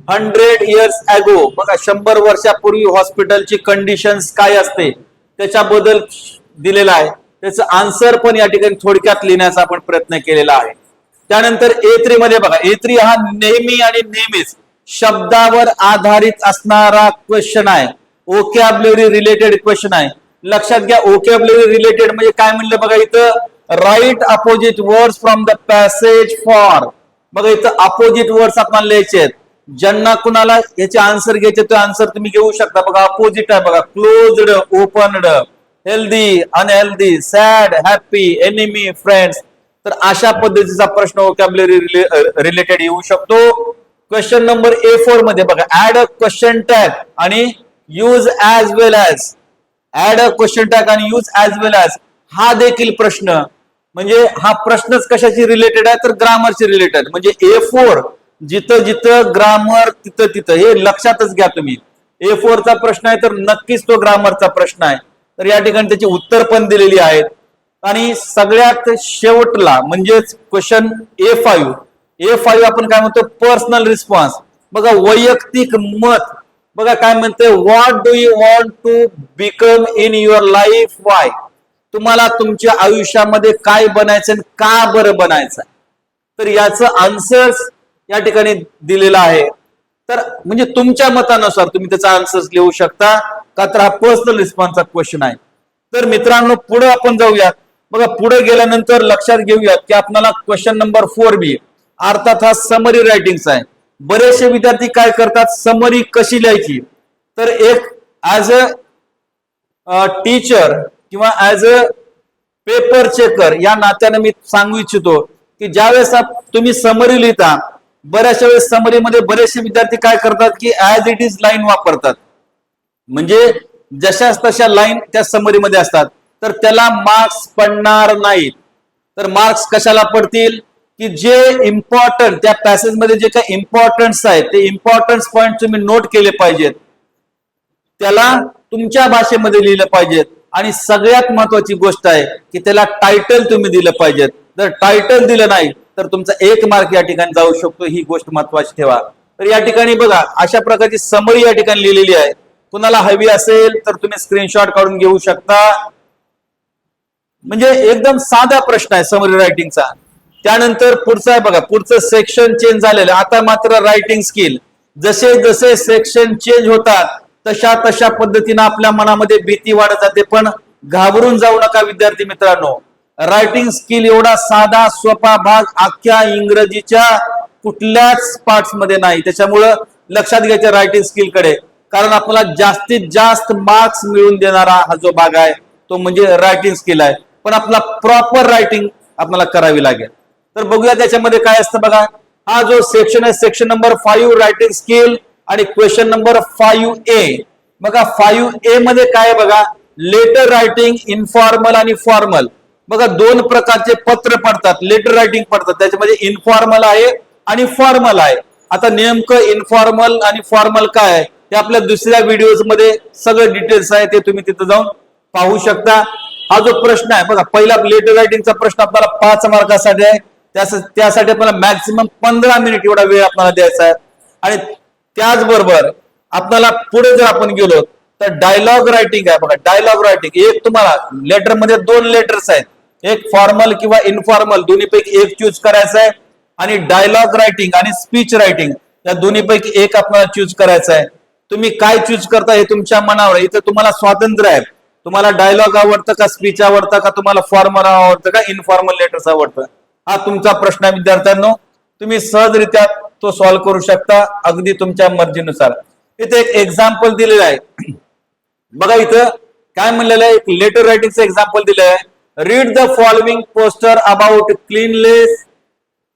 100 years ago. बघा 100 वर्षापूर्वी हॉस्पिटलची कंडिशन्स काय असते त्याच्याबद्दल दिलेला आहे. त्याचं आन्सर पण या ठिकाणी थोडक्यात लिहिण्याचा आपण प्रयत्न केलेला आहे. त्यानंतर A3 मध्ये बघा, A3 हा नेहमी आणि नेहमीच शब्दावर आधारित असणारा क्वेश्चन आहे, ओकॅब्युलरी रिलेटेड क्वेश्चन आहे. लक्षात घ्या, ओकॅब्युलरी रिलेटेड म्हणजे काय म्हणलं बघा इथं, write opposite words from the passage for. बघा इथं अपोजिट वर्ड्स आपल्याला लिहायचे आहेत. ज्यांना कुणाला याचे आन्सर घ्यायचे तो आन्सर तुम्ही घेऊ शकता. बघा अपोजिट आहे बघा, closed, opened, healthy, unhealthy, sad, happy, enemy, friends. तर अशा पद्धतीचा प्रश्न वोकॅब्युलरी रिलेटेड येऊ शकतो. क्वेश्चन नंबर A4 मध्ये बघा, ऍड अ क्वेश्चन टॅग आणि use as well as. Add a question tag आणि यूज ऍज वेल ऍज हा देखील प्रश्न, म्हणजे हा प्रश्नच कशाची रिलेटेड आहे तर ग्रामरची रिलेटेड. म्हणजे A4 जिथं जिथं ग्रामर तिथं तिथं, हे लक्षातच घ्या तुम्ही. A4 चा प्रश्न आहे तर नक्कीच तो ग्रामरचा प्रश्न आहे. तर या ठिकाणी त्याची उत्तर पण दिलेली आहेत. आणि सगळ्यात शेवटला म्हणजेच क्वेश्चन A5 आपण काय म्हणतो, पर्सनल रिस्पॉन्स. बघा वैयक्तिक मत. बघा काय म्हणते, what do you want to become in your life, why. तुम्हाला तुमच्या आयुष्यामध्ये काय बनायचं आणि का बरं बनायचं. तर याचं आन्सर्स या ठिकाणी दिलेला आहे. तर म्हणजे तुमच्या मतानुसार तुम्ही त्याचा आन्सर्स लिहू शकता का, तर हा पर्सनल रिस्पॉन्सचा क्वेश्चन आहे. तर मित्रांनो पुढे आपण जाऊयात. बघा पुढे गेल्यानंतर लक्षात घेऊयात की आपल्याला क्वेश्चन नंबर 4B अर्थात हा समरी रायटिंगचा आहे. बरेचसे विद्यार्थी काय करतात, समरी कशी लिहायची. तर एक ऍज अ टीचर किंवा ऍज अ पेपर चेकर या नात्याने मी सांगू इच्छितो की ज्यावेळेस तुम्ही समरी लिहिता, बऱ्याचशा वेळेस समरीमध्ये बरेचसे विद्यार्थी काय करतात की ऍज इट इज लाईन वापरतात. म्हणजे जशाच तशा लाईन त्या समरीमध्ये असतात, तर त्याला मार्क्स पडणार नाहीत. तर मार्क्स कशाला पडतील की जे इम्पॉर्टंट त्या पॅसेज मध्ये जे काही इम्पॉर्टन्स आहेत ते इम्पॉर्टन्स पॉइंट तुम्ही नोट केले पाहिजेत, त्याला तुमच्या भाषेमध्ये लिहिलं पाहिजेत. आणि सगळ्यात महत्वाची गोष्ट आहे की त्याला टायटल तुम्ही दिलं पाहिजेत. जर टायटल दिलं नाही तर तुमचा 1 मार्क या ठिकाणी जाऊ शकतो. ही गोष्ट महत्वाची ठेवा. तर या ठिकाणी बघा अशा प्रकारची समरी या ठिकाणी लिहिलेली आहे. कुणाला हवी असेल तर तुम्ही स्क्रीनशॉट काढून घेऊ शकता. म्हणजे एकदम साधा प्रश्न आहे समरी रायटिंगचा. त्यानंतर पुढचं आहे बघा, पुढचं सेक्शन चेंज झालेलं. आता मात्र रायटिंग स्किल. जसे जसे सेक्शन चेंज होतात तशा तशा पद्धतीने आपल्या मनामध्ये भीती वाढत जाते. पण घाबरून जाऊ नका विद्यार्थी मित्रांनो. रायटिंग स्किल एवढा साधा सोपा भाग अख्ख्या इंग्रजीच्या कुठल्याच पार्ट्स मध्ये नाही. त्याच्यामुळं लक्षात घ्यायचं रायटिंग स्किल कडे, कारण आपल्याला जास्तीत जास्त मार्क्स मिळवून देणारा हा जो भाग आहे तो म्हणजे रायटिंग स्किल आहे. पण आपला प्रॉपर रायटिंग आपल्याला करावी लागेल. तर बघूया त्याच्यामध्ये काय असतं बघा. हा जो सेक्शन आहे सेक्शन नंबर 5 रायटिंग स्किल आणि क्वेश्चन नंबर 5A. बघा 5A मध्ये काय बघा, लेटर रायटिंग इनफॉर्मल आणि फॉर्मल. बघा 2 प्रकारचे पत्र पडतात, लेटर रायटिंग पडतात. त्याच्यामध्ये इनफॉर्मल आहे आणि फॉर्मल आहे. आता नेमकं इनफॉर्मल आणि फॉर्मल काय आहे ते आपल्या दुसऱ्या व्हिडिओज मध्ये सगळं डिटेल्स आहे, ते तुम्ही तिथं जाऊन पाहू शकता. हा जो प्रश्न आहे बघा, पहिला लेटर रायटिंगचा प्रश्न आपल्याला 5 मार्कासाठी आहे. त्यासाठी आपल्याला मॅक्सिमम 15 मिनिट एवढा वेळ आपल्याला द्यायचा आहे. आणि त्याचबरोबर आपल्याला पुढे जर आपण गेलो तर डायलॉग रायटिंग आहे बघा. डायलॉग रायटिंग एक तुम्हाला लेटर मध्ये 2 लेटर्स आहेत, एक फॉर्मल किंवा इनफॉर्मल, दोन्हीपैकी एक चूज करायचं आहे. आणि डायलॉग रायटिंग आणि स्पीच रायटिंग या दोन्हीपैकी एक आपल्याला चूज करायचं आहे. तुम्ही काय चूज करता हे तुमच्या मनावर आहे. इथं तुम्हाला स्वातंत्र्य आहे. तुम्हाला डायलॉग आवडतं का स्पीच आवडतं का, तुम्हाला फॉर्मल आवडतं का इनफॉर्मल लेटर्स आवडतं, हा तुमचा प्रश्न आहे विद्यार्थ्यांनो. तुम्ही सहजरित्या तो सॉल्व्ह करू शकता अगदी तुमच्या मर्जीनुसार. इथे एक एक्झाम्पल दिलेलं आहे बघा. इथं काय म्हणलेलं आहे, एक लेटर रायटिंगचं एक्झाम्पल दिलं आहे. Read the following poster about cleanliness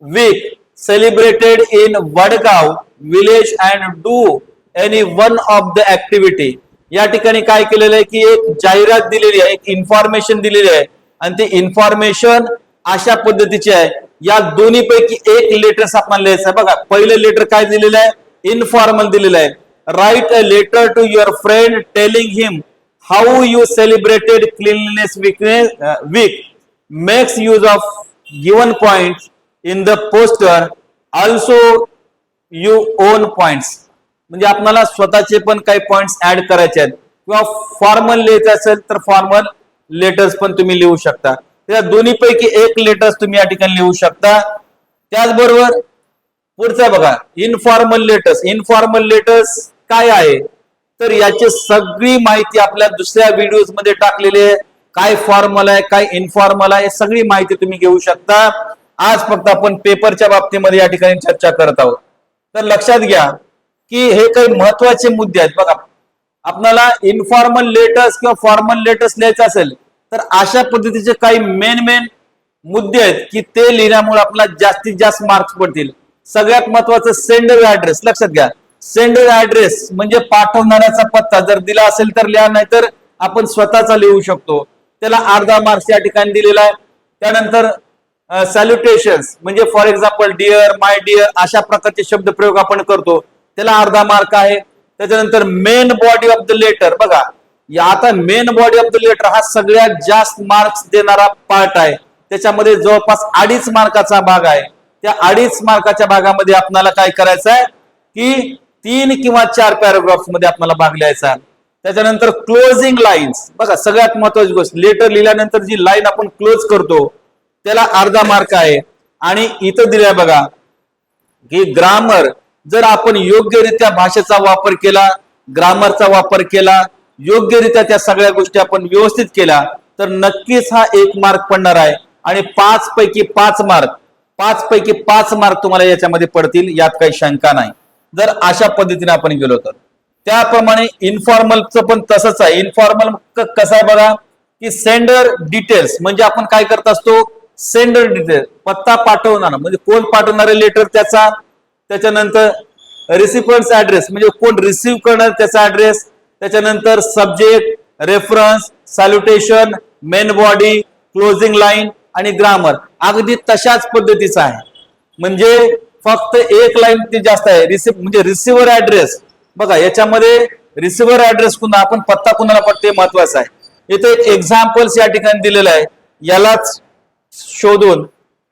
week celebrated in Vadgaon village and do any one of the activity. या ठिकाणी काय केलेलं आहे की एक जाहिरात दिलेली आहे, एक इन्फॉर्मेशन दिलेली आहे आणि ती इन्फॉर्मेशन अशा पद्धतीची आहे. या दोन्ही पैकी एक लेटर्स आपण लिहायचं आहे. बघा पहिलं लेटर काय दिलेलं आहे, इनफॉर्मल दिलेलं आहे. Write a letter to your friend telling him how you celebrated cleanliness week makes use of given points in the poster also you own points. म्हणजे आपल्याला स्वतःचे पण काही पॉइंट्स ऍड करायचे आहेत किंवा फॉर्मल लिहायचं असेल तर फॉर्मल लेटर्स पण तुम्ही लिहू शकता. त्या दोन्ही पैकी एक लेटर्स तुम्ही या ठिकाणी लिहू शकता. त्याचबरोबर पुढचा बघा इनफॉर्मल लेटर्स. इनफॉर्मल लेटर्स काय आहे तर याची सगळी माहिती आपल्या दुसऱ्या व्हिडिओज मध्ये टाकलेली आहे. काय फॉर्मल आहे, काय इनफॉर्मल आहे, सगळी माहिती तुम्ही घेऊ शकता. आज फक्त आपण पेपरच्या बाबतीमध्ये या ठिकाणी चर्चा करत आहोत. तर लक्षात घ्या की हे काही महत्वाचे मुद्दे आहेत. बघा आपल्याला इनफॉर्मल लेटर्स किंवा फॉर्मल लेटर्स लिहायचं असेल तर अशा पद्धतीचे काही मेन मुद्दे आहेत की ते लिहिल्यामुळे आपल्याला जास्तीत जास्त मार्क्स पडतील. सगळ्यात महत्वाचं सेंडर ऍड्रेस. लक्षात घ्या सेंडर ऍड्रेस म्हणजे पाठवणाऱ्याचा पत्ता जर दिला असेल तर लिहा, नाही तर आपण स्वतःचा लिहू शकतो. त्याला अर्धा मार्क्स या ठिकाणी दिलेला आहे. त्यानंतर सॅल्युटेशन्स म्हणजे for example dear, my dear अशा प्रकारचे शब्द प्रयोग आपण करतो, त्याला अर्धा मार्क आहे. त्याच्यानंतर main body of the letter. बघा आता main body of the letter हा सगळ्यात जास्त मार्क्स देणारा पार्ट आहे. त्याच्यामध्ये जवळपास 2.5 मार्काचा भाग आहे. त्या 2.5 मार्काच्या भागामध्ये आपल्याला काय करायचं आहे की 3 किंवा 4 पॅराग्राफ मध्ये आपल्याला भाग लिहायचा. त्याच्यानंतर क्लोजिंग लाईन्स. बघा सगळ्यात महत्वाची गोष्ट, लेटर लिहिल्यानंतर जी लाईन आपण क्लोज करतो त्याला अर्धा मार्क आहे. आणि इथं दिलंय बघा की ग्रामर, जर आपण योग्यरित्या भाषेचा वापर केला, ग्रामरचा वापर केला, योग्यरित्या त्या सगळ्या गोष्टी आपण व्यवस्थित केल्या तर नक्कीच हा 1 मार्क पडणार आहे. आणि 5 पैकी 5 मार्क तुम्हाला याच्यामध्ये पडतील, यात काही शंका नाही जर अशा पद्धतीने आपण गेलो तर. त्याप्रमाणे इनफॉर्मलचं पण तसंच आहे. इनफॉर्मल कसं आहे बघा की सेंडर डिटेल्स म्हणजे आपण काय करत असतो, सेंडर डिटेल्स पत्ता पाठवणार म्हणजे कोण पाठवणारे लेटर त्याचा, त्याच्यानंतर रिसिपंट्स ऍड्रेस म्हणजे कोण रिसिव्ह करणार त्याचा ऍड्रेस, त्याच्यानंतर subject, reference, salutation, main body, closing line आणि ग्रामर अगदी तशाच पद्धतीचा आहे. म्हणजे फक्त एक लाईन ती जास्त आहे. म्हणजे रिसिव्हर ऍड्रेस. बघा याच्यामध्ये रिसिव्हर ऍड्रेस कुणा आपण पत्ता कुणाला पडते महत्वाचा आहे. इथे एक एक्झाम्पल्स या ठिकाणी दिलेलं आहे, यालाच शोधून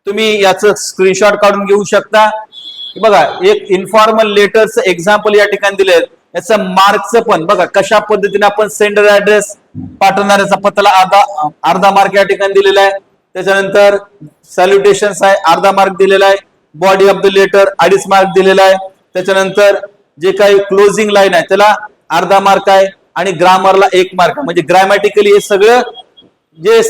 तुम्ही याचं स्क्रीनशॉट काढून घेऊ शकता. बघा एक इन्फॉर्मल लेटरचं एक्झाम्पल या ठिकाणी दिले, याचं मार्कचं पण बघा कशा पद्धतीने आपण सेंडर ऍड्रेस पाठवणाऱ्याचा पत्ताला अर्धा मार्क या ठिकाणी दिलेला आहे. त्याच्यानंतर सॅल्युटेशन्स आहे अर्धा मार्क दिलेला आहे. Body of the letter 2.5 mark दिलेला आहे. त्याच्यानंतर जे काही क्लोजिंग लाईन आहे त्याला अर्धा मार्क आहे आणि ग्रामरला 1 मार्क. म्हणजे ग्रॅमॅटिकली हे सगळं जे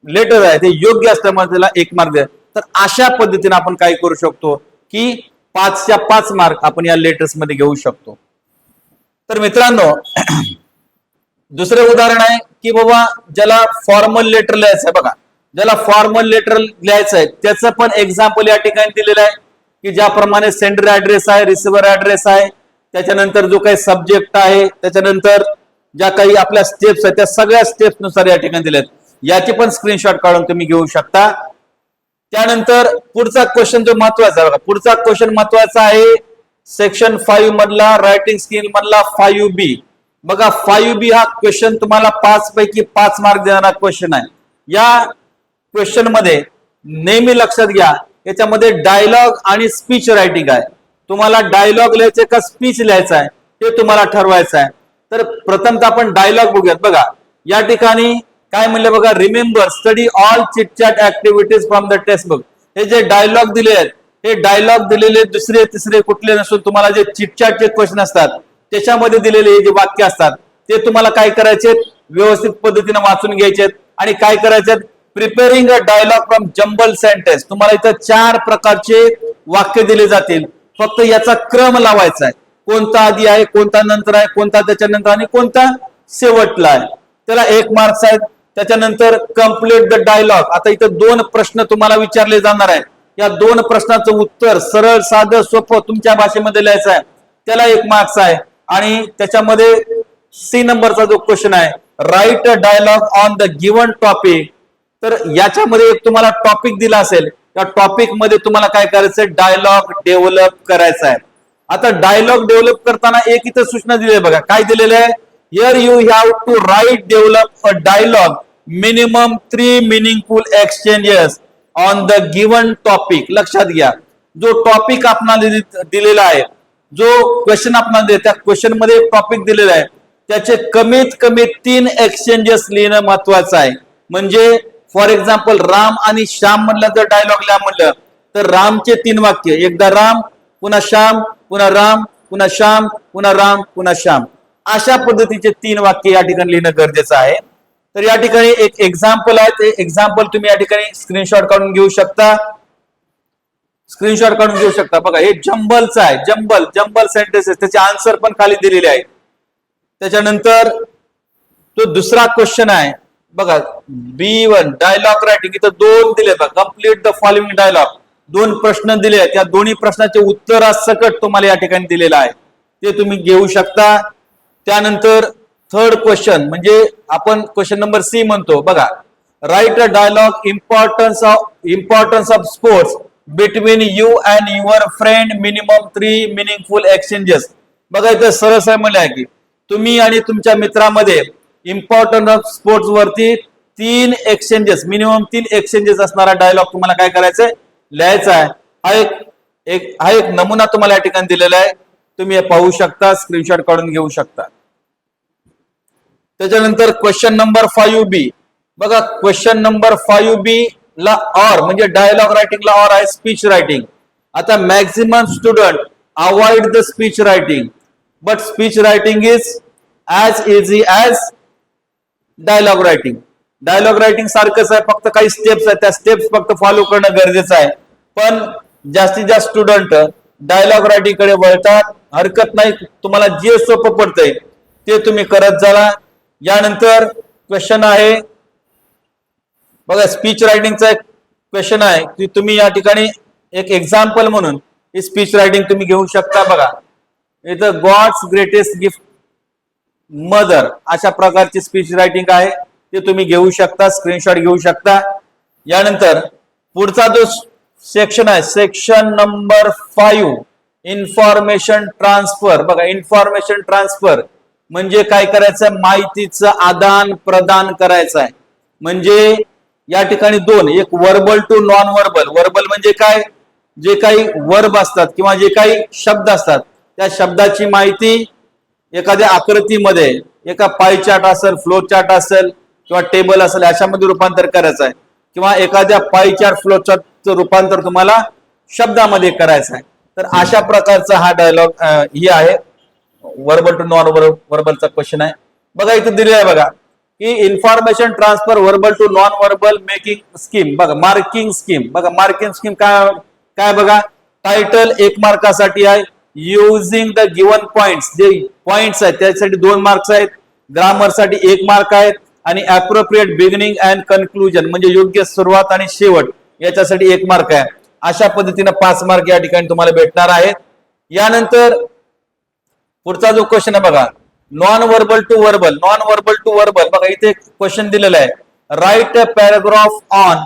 लेटर आहे ते योग्य असल्यामुळे त्याला 1 मार्क द्या. तर अशा पद्धतीने आपण काय करू शकतो की 5च्या 5 मार्क आपण या लेटर्स मध्ये घेऊ शकतो. तर मित्रांनो दुसरे उदाहरण आहे की बाबा ज्याला फॉर्मल लेटर लिहायचं आहे. बघा ज्याला फॉर्मल लेटर लिहायचं आहे त्याचं पण एक्झाम्पल या ठिकाणी दिलेलं आहे की ज्याप्रमाणे सेंडर ऍड्रेस आहे, रिसिव्हर ऍड्रेस आहे, त्याच्यानंतर जो काही सब्जेक्ट आहे, त्याच्यानंतर ज्या काही आपल्या स्टेप्स आहेत त्या सगळ्या स्टेप्स नुसार या ठिकाणी दिलेत. याचे पण स्क्रीनशॉट काढून तुम्ही घेऊ शकता. त्यानंतर पुढचा क्वेश्चन जो महत्वाचा आहे बघा, पुढचा क्वेश्चन महत्वाचा आहे सेक्शन 5 मधला रायटिंग स्किल मधला 5B. बघा 5B हा क्वेश्चन तुम्हाला 5 पैकी 5 मार्क देणारा क्वेश्चन आहे. या क्वेश्चन मध्ये नेहमी लक्षात घ्या याच्यामध्ये डायलॉग आणि स्पीच रायटिंग आहे. तुम्हाला डायलॉग लिहायचे का स्पीच लिहायचा आहे ते तुम्हाला ठरवायचं आहे. तर प्रथमतः आपण डायलॉग बघूयात. बघा या ठिकाणी काय म्हणले बघा, remember study all chitchat activities from the text book. हे जे डायलॉग दिले आहेत हे डायलॉग दिलेले दुसरे तिसरे कुठले नसून तुम्हाला जे चिटचॅटचे क्वेश्चन असतात त्याच्यामध्ये दिलेले जे वाक्य असतात ते तुम्हाला काय करायचे, व्यवस्थित पद्धतीने वाचून घ्यायचे आणि काय करायचे, preparing a dialogue from jumble sentence. तुम्हाला इथं 4 प्रकारचे वाक्य दिले जातील. फक्त याचा क्रम लावायचा आहे, कोणता आधी आहे, कोणता नंतर आहे, कोणता त्याच्यानंतर आणि कोणता शेवटला आहे. त्याला 1 मार्क्स आहेत. त्याच्यानंतर कम्प्लीट द डायलॉग. आता इथं 2 प्रश्न तुम्हाला विचारले जाणार आहेत. या 2 प्रश्नाचं उत्तर सरळ साधं सोपं तुमच्या भाषेमध्ये लिहायचं आहे, त्याला 1 मार्क्स आहे. आणि त्याच्यामध्ये सी नंबरचा जो क्वेश्चन आहे, write a dialogue on the given topic. तर याच्यामध्ये एक तुम्हाला टॉपिक दिला असेल, त्या टॉपिक मध्ये तुम्हाला काय करायचंय, डायलॉग डेव्हलप करायचा आहे. आता डायलॉग डेव्हलप करताना एक इथं सूचना दिली आहे बघा, काय दिलेलं आहे, here you have to write develop a dialogue minimum 3 meaningful exchanges on the given topic. लक्षात घ्या, जो टॉपिक आपल्याला दिलेला आहे, जो क्वेश्चन आपल्याला त्या क्वेश्चन मध्ये टॉपिक दिलेला आहे, त्याचे कमीत कमी 3 एक्सचेंजेस लिहिणं महत्वाचं आहे. म्हणजे फॉर एक्झाम्पल राम आणि श्याम मधला जर डायलॉग लिहा म्हणलं तर रामचे 3 वाक्य, एकदा राम पुन्हा श्याम पुन्हा राम पुन्हा श्याम पुन्हा राम पुन्हा श्याम, अशा पद्धतीचे 3 वाक्य या ठिकाणी लिहिणं गरजेचं आहे. तर या ठिकाणी एक एक्झाम्पल आहे, ते एक्झाम्पल तुम्ही या ठिकाणी स्क्रीनशॉट काढून घेऊ शकता. स्क्रीनशॉट काढून घेऊ शकता. बघा हे जंबलचं आहे, जंबल सेंटेन्सेस, त्याचे आन्सर पण खाली दिलेले आहेत. त्याच्यानंतर तो दुसरा क्वेश्चन आहे बघा, B1 डायलॉग रायटिंग, इथं 2 दिले बघा, कंप्लीट द फॉलोइंग डायलॉग, 2 प्रश्न दिले आहेत, त्या दोन्ही प्रश्नाचे उत्तरासकट तुम्हाला या ठिकाणी दिलेलं आहे, ते तुम्ही घेऊ शकता. त्यानंतर थर्ड क्वेश्चन म्हणजे आपण क्वेश्चन नंबर सी म्हणतो बघा, write a dialogue importance of sports between you and your friend minimum 3 meaningful exchanges. बघा इथं सरळ म्हणलं आहे की तुम्ही आणि तुमच्या मित्रामध्ये इम्पॉर्टन्स ऑफ स्पोर्ट्स वरती 3 एक्सचेंजेस, मिनिमम 3 एक्सचेंजेस असणारा डायलॉग तुम्हाला काय करायचंय, लिहायचा आहे. हा एक नमुना तुम्हाला या ठिकाणी दिलेला आहे, तुम्ही हे पाहू शकता, स्क्रीनशॉट काढून घेऊ शकता. त्याच्यानंतर क्वेश्चन नंबर 5B बघा, क्वेश्चन नंबर 5B ला ऑर म्हणजे डायलॉग रायटिंगला ऑर आहे स्पीच रायटिंग. आता maximum student avoid the speech writing, but speech writing is as easy as dialogue writing. Dialogue writing सारखंच आहे, फक्त काही स्टेप्स आहेत, त्या स्टेप्स फक्त फॉलो करणं गरजेचं आहे. पण जास्तीत जास्त स्टुडंट डायलॉग रायटिंग कडे वळतात, हरकत नाही, तुम्हाला जे सोपं पडतंय ते तुम्ही करत जा. यानंतर क्वेश्चन आहे बघा, स्पीच रायटिंगचा एक क्वेश्चन आहे की तुम्ही या ठिकाणी एक एक्झाम्पल म्हणून ही स्पीच रायटिंग तुम्ही घेऊ शकता. बघा इथं गॉड्स ग्रेटेस्ट गिफ्ट मदर, अशा प्रकारची स्पीच रायटिंग आहे, ते तुम्ही घेऊ शकता, स्क्रीनशॉट घेऊ शकता. यानंतर पुढचा जो सेक्शन आहे, सेक्शन नंबर 5 इन्फॉर्मेशन ट्रान्सफर. बघा इन्फॉर्मेशन ट्रान्सफर म्हणजे काय करायचं, माहितीचं आदान प्रदान करायचं आहे. म्हणजे या ठिकाणी 2, एक verbal to non verbal. Verbal म्हणजे काय, जे काही वर्ब असतात किंवा जे काही शब्द असतात त्या शब्दाची माहिती एखाद्या आकृतीमध्ये, एका पाय चार्ट असेल, फ्लो चार्ट असेल किंवा टेबल असेल, अशामध्ये रूपांतर करायचं आहे, किंवा एखाद्या पाय चार्ट फ्लो चार्टचं रूपांतर तुम्हाला शब्दामध्ये करायचं आहे. तर अशा प्रकारचा हा डायलॉग ही आहे, वर्बल टू नॉन वर्बलचा क्वेश्चन आहे. बघा इथे दिले आहे बघा की information transfer verbal to non verbal making scheme. बघा मार्किंग स्कीम, बघा मार्किंग स्कीम काय बघा, टायटल 1 मार्कासाठी आहे, युजिंग द गिवन पॉइंट्स, जे पॉइंट्स आहेत त्यासाठी 2 मार्क्स आहेत, ग्रामर साठी 1 मार्क आहेत, आणि अप्रोप्रिएट बिगिनिंग अँड कन्क्लुजन म्हणजे योग्य सुरुवात आणि शेवट याच्यासाठी 1 मार्क आहे. अशा पद्धतीने 5 मार्क या ठिकाणी तुम्हाला भेटणार आहेत. यानंतर पुढचा जो क्वेश्चन आहे बघा, non verbal to verbal. Non verbal to verbal बघा इथे क्वेश्चन दिलेला आहे, write a paragraph on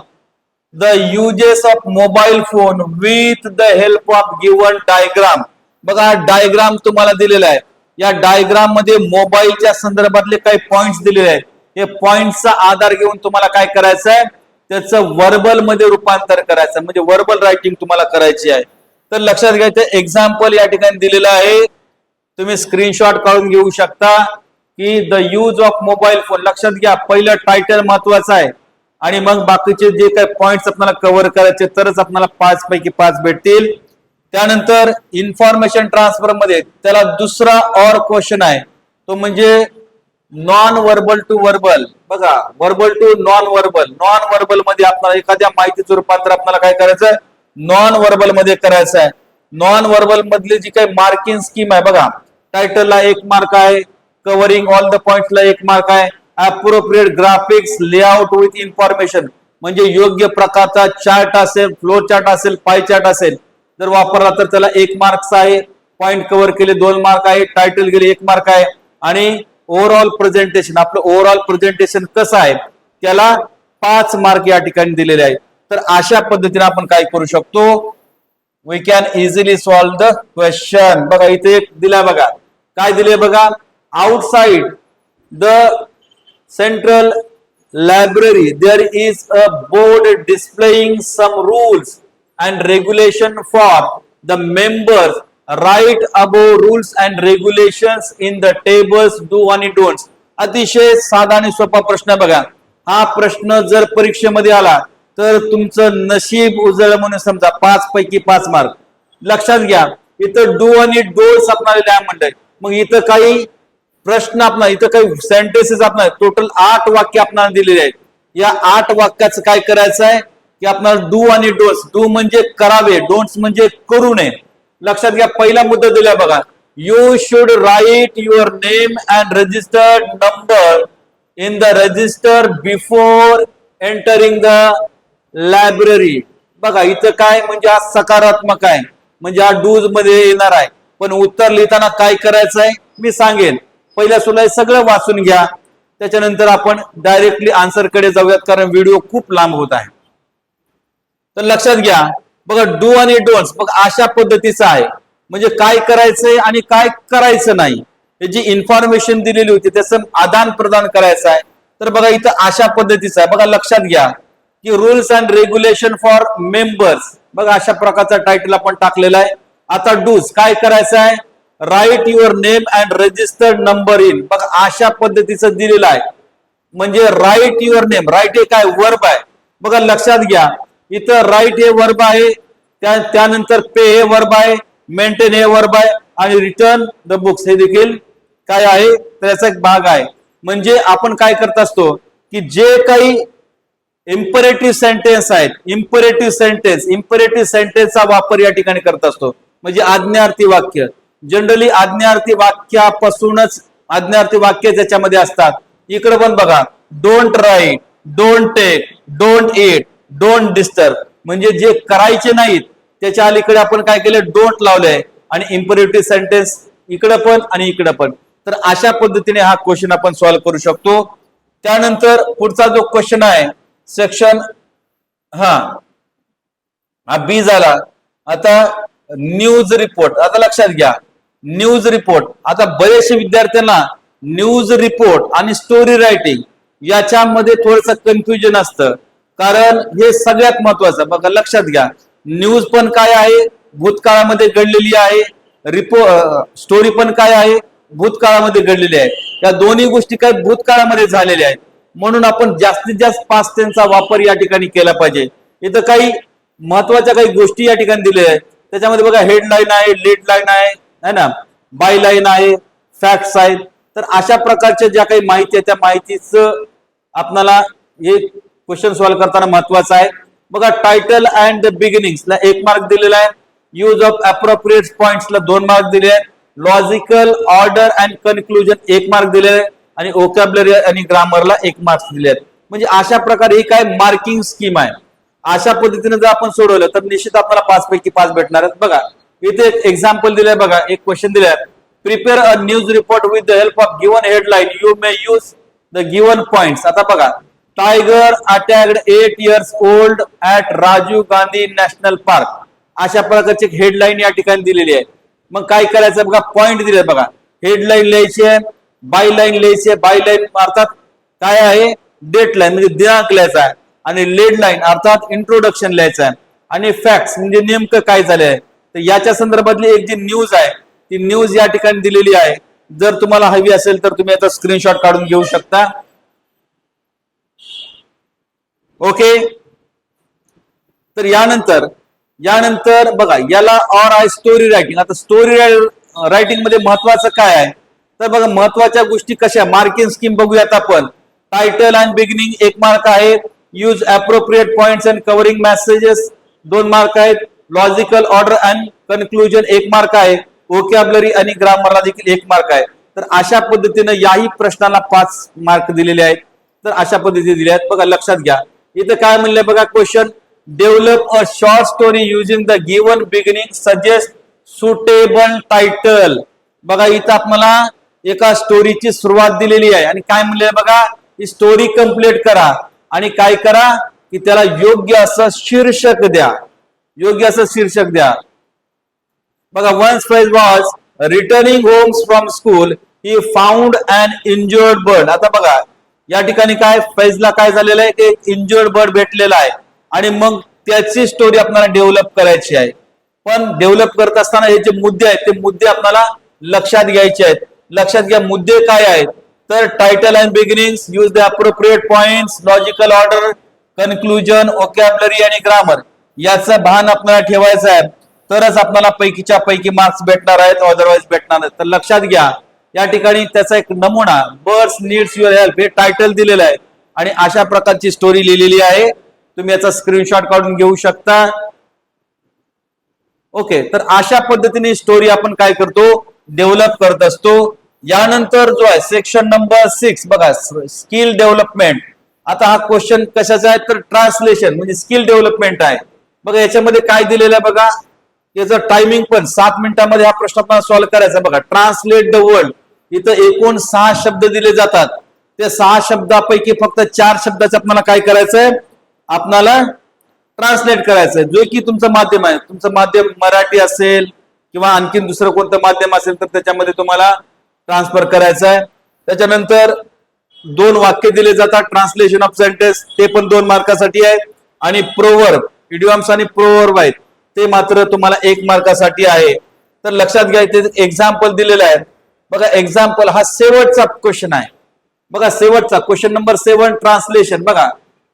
the uses of mobile phone with the help of given diagram. बघा डायग्राम तुम्हाला दिलेला आहे, या डायग्राम मध्ये मोबाईलच्या संदर्भातले काही पॉइंट्स दिलेले आहेत, हे पॉइंटचा आधार घेऊन तुम्हाला काय करायचं आहे, त्याचं वर्बल मध्ये रूपांतर करायचं, म्हणजे वर्बल रायटिंग तुम्हाला करायची आहे. तर लक्षात घ्यायचं, एक्झाम्पल या ठिकाणी दिलेलं आहे, तुम्ही स्क्रीनशॉट काढून घेऊ शकता की the use of mobile phone. लक्षात घ्या, पहिलं टायटल महत्वाचं आहे आणि मग बाकीचे जे काही पॉइंट्स आपल्याला कव्हर करायचे तरच आपल्याला 5 पैकी 5 भेटतील. त्यानंतर इन्फॉर्मेशन ट्रान्सफर मध्ये त्याला दुसरा और क्वेश्चन आहे, तो म्हणजे नॉन वर्बल टू वर्बल. बघा verbal to non verbal. Non verbal मध्ये आपल्याला एखाद्या माहितीचं रूपांतर आपल्याला काय करायचं आहे, नॉन वर्बल मध्ये करायचं आहे. नॉन वर्बल मधली जी काही मार्किंग स्कीम आहे बघा, टायटलला 1 मार्क आहे, कव्हरिंग ऑल द पॉइंट्सला 1 मार्क आहे, appropriate graphics layout with information म्हणजे योग्य प्रकारचा चार्ट असेल, फ्लो चार्ट असेल, पाय चार्ट असेल जर वापरला तर त्याला 1 मार्क्स आहे, पॉइंट कव्हर केले 2 मार्क आहे, टायटल गेले 1 मार्क आहे, आणि ओव्हरऑल प्रेझेंटेशन, आपलं ओव्हरऑल प्रेझेंटेशन कसं आहे त्याला 5 मार्क या ठिकाणी दिलेले आहेत. तर अशा पद्धतीने आपण काय करू शकतो, we can easily solve the question. बघा इथे एक दिला बघा, काय दिले बघा, outside the central library there is a board displaying some rules and regulation for the members. Write above rules and regulations in the tables do आणि don'ts. अतिशय साधा आणि सोपा प्रश्न बघा. हा प्रश्न जर परीक्षेमध्ये आला तर तुमचं नशीब उजळ म्हणून समजा. 5 पैकी 5 मार्क. लक्षात घ्या, इथं डू आणि डोन्ट्स आपल्याला म्हणताय. मग इथं काही प्रश्न आपला, इथं काही सेंटेन्सेस आपला टोटल 8 वाक्य आपल्याला दिलेले आहेत. या 8 वाक्याचं काय करायचं आहे की आपल्याला डू आणि डोन्ट्स. डू म्हणजे करावे, डोन्ट्स म्हणजे करू नये. लक्षात घ्या, पहिला मुद्दा दिला बघा, you should write your name and registered number in the register before entering the library. बघा इथं काय म्हणजे हा सकारात्मक आहे, म्हणजे हा डूज मध्ये येणार आहे. पण उत्तर लिहिताना काय करायचं आहे मी सांगेन. पहिल्या सुला सगळं वाचून घ्या, त्याच्यानंतर आपण डायरेक्टली आन्सर कडे जाऊयात, कारण व्हिडिओ खूप लांब होत आहे. तर लक्षात घ्या बघा, डू आणि डोंट्स बघा अशा पद्धतीचं आहे, म्हणजे काय करायचंय आणि काय करायचं नाही हे जी इन्फॉर्मेशन दिलेली होती त्याचं आदान प्रदान करायचं आहे. तर बघा इथं अशा पद्धतीचं आहे. बघा लक्षात घ्या की rules and regulation for members. बघा अशा प्रकारचा टायटल आपण टाकलेला आहे. आता डूज काय करायचं आहे, write your name and registered number in. बघा अशा पद्धतीचं दिलेलं आहे, म्हणजे राईट युअर नेम. राईट हे काय वर्ब आहे. बघा लक्षात घ्या, इथं राईट हे वर्ब आहे, त्यानंतर पे हे वर्ब आहे, मेंटेन हे वर्ब आहे आणि रिटर्न द बुक्स हे देखील काय आहे त्याचा एक भाग आहे. म्हणजे आपण काय करत असतो की जे काही इम्परेटिव्ह सेंटेन्स आहेत, इम्परेटिव्ह सेंटेन्सचा वापर या ठिकाणी करत असतो. म्हणजे आज्ञार्थी वाक्य, जनरली आज्ञार्थी वाक्यापासूनच आज्ञार्थी वाक्य त्याच्यामध्ये असतात. इकडे पण बघा, don't write, don't take, don't eat, don't disturb. म्हणजे जे करायचे नाहीत त्याच्या अलीकडे आपण काय केलं, डोंट लावलंय. आणि इम्परेटिव्ह सेंटेन्स इकडे पण आणि इकडे पण. तर अशा पद्धतीने हा क्वेश्चन आपण सॉल्व्ह करू शकतो. त्यानंतर पुढचा जो क्वेश्चन आहे सेक्शन हा बी झाला. आता न्यूज रिपोर्ट. आता लक्षात घ्या, न्यूज रिपोर्ट. आता बरेचसे विद्यार्थ्यांना न्यूज रिपोर्ट आणि स्टोरी रायटिंग याच्यामध्ये थोडंसं कन्फ्युजन असतं, कारण हे सगळ्यात महत्वाचं. बघा लक्षात घ्या, न्यूज पण काय आहे, भूतकाळामध्ये घडलेली आहे. स्टोरी पण काय आहे, भूतकाळामध्ये घडलेली आहे. या दोन्ही गोष्टी काय भूतकाळामध्ये झालेल्या आहेत. म्हणून आपण जास्तीत जास्त पास्ट टेन्सचा वापर या ठिकाणी केला पाहिजे. इथं काही महत्वाच्या काही गोष्टी या ठिकाणी दिलेल्या आहेत. त्याच्यामध्ये बघा हेडलाईन आहे, लीड लाईन आहे ना, बाय लाईन आहे, फॅक्ट्स आहेत. तर अशा प्रकारच्या ज्या काही माहिती आहे त्या माहितीचं आपल्याला हे क्वेश्चन सॉल्व्ह करताना महत्वाचं आहे. बघा टायटल अँड द बिगिनिंग्सला 1 मार्क दिलेला आहे. यूज ऑफ अप्रोप्रिएट पॉइंट्सला 2 मार्क दिले आहेत. Logical order and conclusion 1 mark दिले आहे आणि व्होकॅब्युलरी आणि ग्रामरला 1 मार्क्स दिले आहेत. म्हणजे अशा प्रकारे ही काय मार्किंग स्कीम आहे. अशा पद्धतीने जर आपण सोडवलं तर निश्चित आपल्याला 5 पैकी 5 भेटणार आहेत. बघा इथे एक एक्झाम्पल दिलंय, बघा एक क्वेश्चन दिलाय, prepare a news report with the help of given headline you may use the given points. आता बघा, tiger attacked 8 years old at Rajiv Gandhi national park. अशा प्रकारची हेडलाईन या ठिकाणी दिलेली आहे. मग काय करायचं बघा, पॉइंट दिले बघा, हेडलाईन लिहायची आहे, बाय लाईन लिहायची आहे. बाय लाईन अर्थात काय आहे, डेट लाईन म्हणजे दिनांक लिहायचा आहे, आणि लीड लाईन अर्थात इंट्रोडक्शन लिहायचं आहे, आणि फॅक्ट्स म्हणजे नेमकं काय झालं आहे. तर याच्या संदर्भातली एक जी न्यूज आहे ती न्यूज या ठिकाणी दिलेली आहे. जर तुम्हाला हवी असेल तर तुम्ही आता स्क्रीनशॉट काढून घेऊ शकता. ओके, तर यानंतर बघा याला ऑर आहे स्टोरी रायटिंग. आता स्टोरी रायटिंग मध्ये महत्वाचं काय आहे तर बघा, महत्वाच्या गोष्टी कशा, मार्किंग स्कीम बघूयात आपण. टायटल अँड बिगिनिंग 1 मार्क आहे. Use appropriate points and covering messages 2 mark आहेत. Logical order and conclusion 1 mark आहे. व्होकॅब्युलरी आणि ग्रामरला देखील 1 मार्क आहे. तर अशा पद्धतीने याही प्रश्नाला 5 मार्क दिलेले आहेत. तर अशा पद्धतीने दिले आहेत. बघा लक्षात घ्या, इथं काय म्हणलंय बघा, question develop a short story using the given beginning, suggest suitable title. बघा इथं आपल्याला एका स्टोरीची सुरुवात दिलेली आहे आणि काय म्हणले बघा, ही स्टोरी कंप्लीट करा आणि काय करा की त्याला योग्य असं शीर्षक द्या, योग्य असं शीर्षक द्या. बघा, once Faiz was returning homes from school he found an injured bird. आता बघा या ठिकाणी काय फैजला काय झालेलं आहे, एक इंजर्ड बर्ड भेटलेला आहे आणि मग त्याची स्टोरी आपल्याला डेव्हलप करायची आहे. पण डेव्हलप करत असताना हे जे मुद्दे आहेत ते मुद्दे आपल्याला लक्षात घ्यायचे आहेत. लक्षात घ्या मुद्दे काय आहेत, तर title and beginnings, use the appropriate points, logical order, conclusion, vocabulary आणि ग्रामर याचं भान आपल्याला ठेवायचं आहे. तरच आपल्याला पैकीच्या पैकी मार्क्स भेटणार आहेत, अदरवाईज भेटणार नाहीत. तर लक्षात घ्या या ठिकाणी त्याचा एक नमुना, बर्ड्स नीड्स युअर हेल्प, हे टायटल दिलेलं आहे आणि अशा प्रकारची स्टोरी लिहिलेली आहे. तुम्ही याचा स्क्रीनशॉट काढून घेऊ शकता. ओके, तर अशा पद्धतीने स्टोरी आपण काय करतो, डेव्हलप करत असतो. यानंतर जो आहे सेक्शन नंबर 6 बघा, स्किल डेव्हलपमेंट. आता हा क्वेश्चन कशाचा आहे, तर ट्रान्सलेशन म्हणजे स्किल डेव्हलपमेंट आहे. बघा याच्यामध्ये काय दिलेलं आहे बघा, याचं टायमिंग पण 7 मिनिटांमध्ये हा प्रश्न आपल्याला सॉल्व्ह करायचा. बघा, ट्रान्सलेट द वर्ल्ड, इथं एकूण 6 शब्द दिले जातात. ते 6 शब्दापैकी फक्त 4 शब्दाचं आपल्याला काय करायचंय, आपल्याला ट्रान्सलेट करायचंय. जो की तुमचं माध्यम आहे, तुमचं माध्यम मराठी असेल किंवा आणखीन दुसरं कोणतं माध्यम असेल तर त्याच्यामध्ये तुम्हाला ट्रान्सफर करायचं आहे. त्याच्यानंतर 2 वाक्य दिले जातात, ट्रान्सलेशन ऑफ सेंटेन्स, ते पण 2 मार्कासाठी आहे. आणि प्रोवर्ब, इडियम्स आणि प्रोवर्ब आहेत ते मात्र तुम्हाला 1 मार्कासाठी आहे. तर लक्षात घ्या इथे एक्झाम्पल दिलेलं आहे. बघा एक्झाम्पल हा शेवटचा क्वेश्चन आहे. बघा शेवटचा क्वेश्चन नंबर 7, ट्रान्सलेशन. बघा,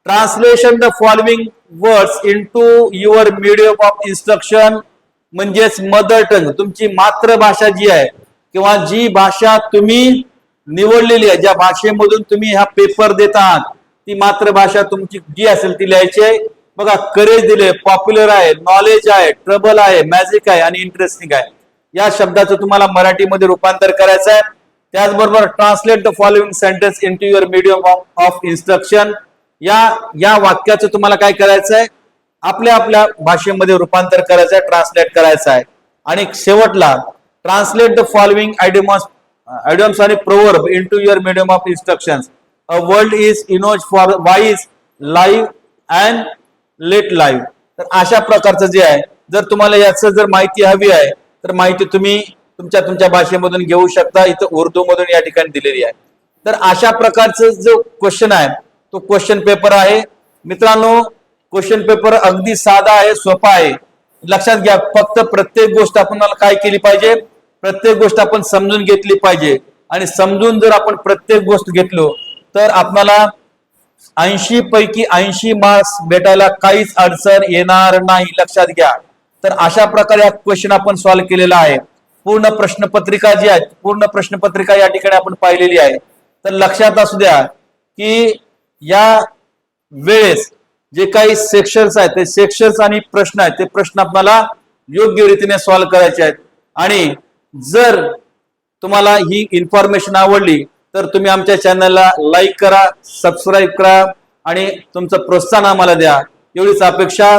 translation the following words into your medium of instruction, म्हणजेच मदर टंग, तुमची मातृभाषा जी आहे किंवा जी भाषा तुम्ही निवडलेली आहे, ज्या भाषेमधून तुम्ही हा पेपर देत आहात ती मातृभाषा तुमची जी असेल ती लिहायची आहे. बघा करेज दिले, पॉप्युलर आहे, नॉलेज आहे, ट्रबल आहे, मॅजिक आहे आणि इंटरेस्टिंग आहे. या शब्दाचं तुम्हाला मराठीमध्ये रूपांतर करायचं आहे. त्याचबरोबर translate the following sentence into your medium of instruction, या वाक्याचं तुम्हाला काय करायचं आहे, आपल्या आपल्या भाषेमध्ये रूपांतर करायचं आहे, ट्रान्सलेट करायचं आहे. आणि शेवटला ट्रान्सलेट द फॉलोइंग आयडियम्स आणि proverb into your medium of instructions. A word is enough for wise, live and let live. तर अशा प्रकारचं जे आहे, जर तुम्हाला याचं जर माहिती हवी आहे तर माहिती तुम्ही तुमच्या भाषेमधून घेऊ शकता. इथं उर्दू मधून या ठिकाणी दिलेली आहे. तर अशा प्रकारचं जो क्वेश्चन आहे तो क्वेश्चन पेपर आहे. मित्रांनो, क्वेश्चन पेपर अगदी साधा आहे, सोपा आहे. लक्षात घ्या, फक्त प्रत्येक गोष्ट आपण काय केली पाहिजे, प्रत्येक गोष्ट आपण समजून घेतली पाहिजे. आणि समजून जर आपण प्रत्येक गोष्ट घेतलो तर आपल्याला 80 पैकी 80 मार्क्स भेटायला काहीच अडचण येणार नाही. लक्षात घ्या. तर अशा प्रकारे हा क्वेश्चन आपण सॉल्व्ह केलेला आहे. पूर्ण प्रश्नपत्रिका जी आहे, पूर्ण प्रश्नपत्रिका या ठिकाणी आपण पाहिलेली आहे. तर लक्षात असू द्या की या वेळेस जे काही सेक्शन्स आहेत ते सेक्शन्स आणि प्रश्न आहेत ते प्रश्न आपल्याला योग्य रीतीने सॉल्व्ह करायचे आहेत. आणि जर तुम्हाला ही इन्फॉर्मेशन आवडली तर तुम्ही आमच्या चॅनलला लाईक करा, सबस्क्राईब करा आणि तुमचं प्रोत्साहन आम्हाला द्या, एवढीच अपेक्षा.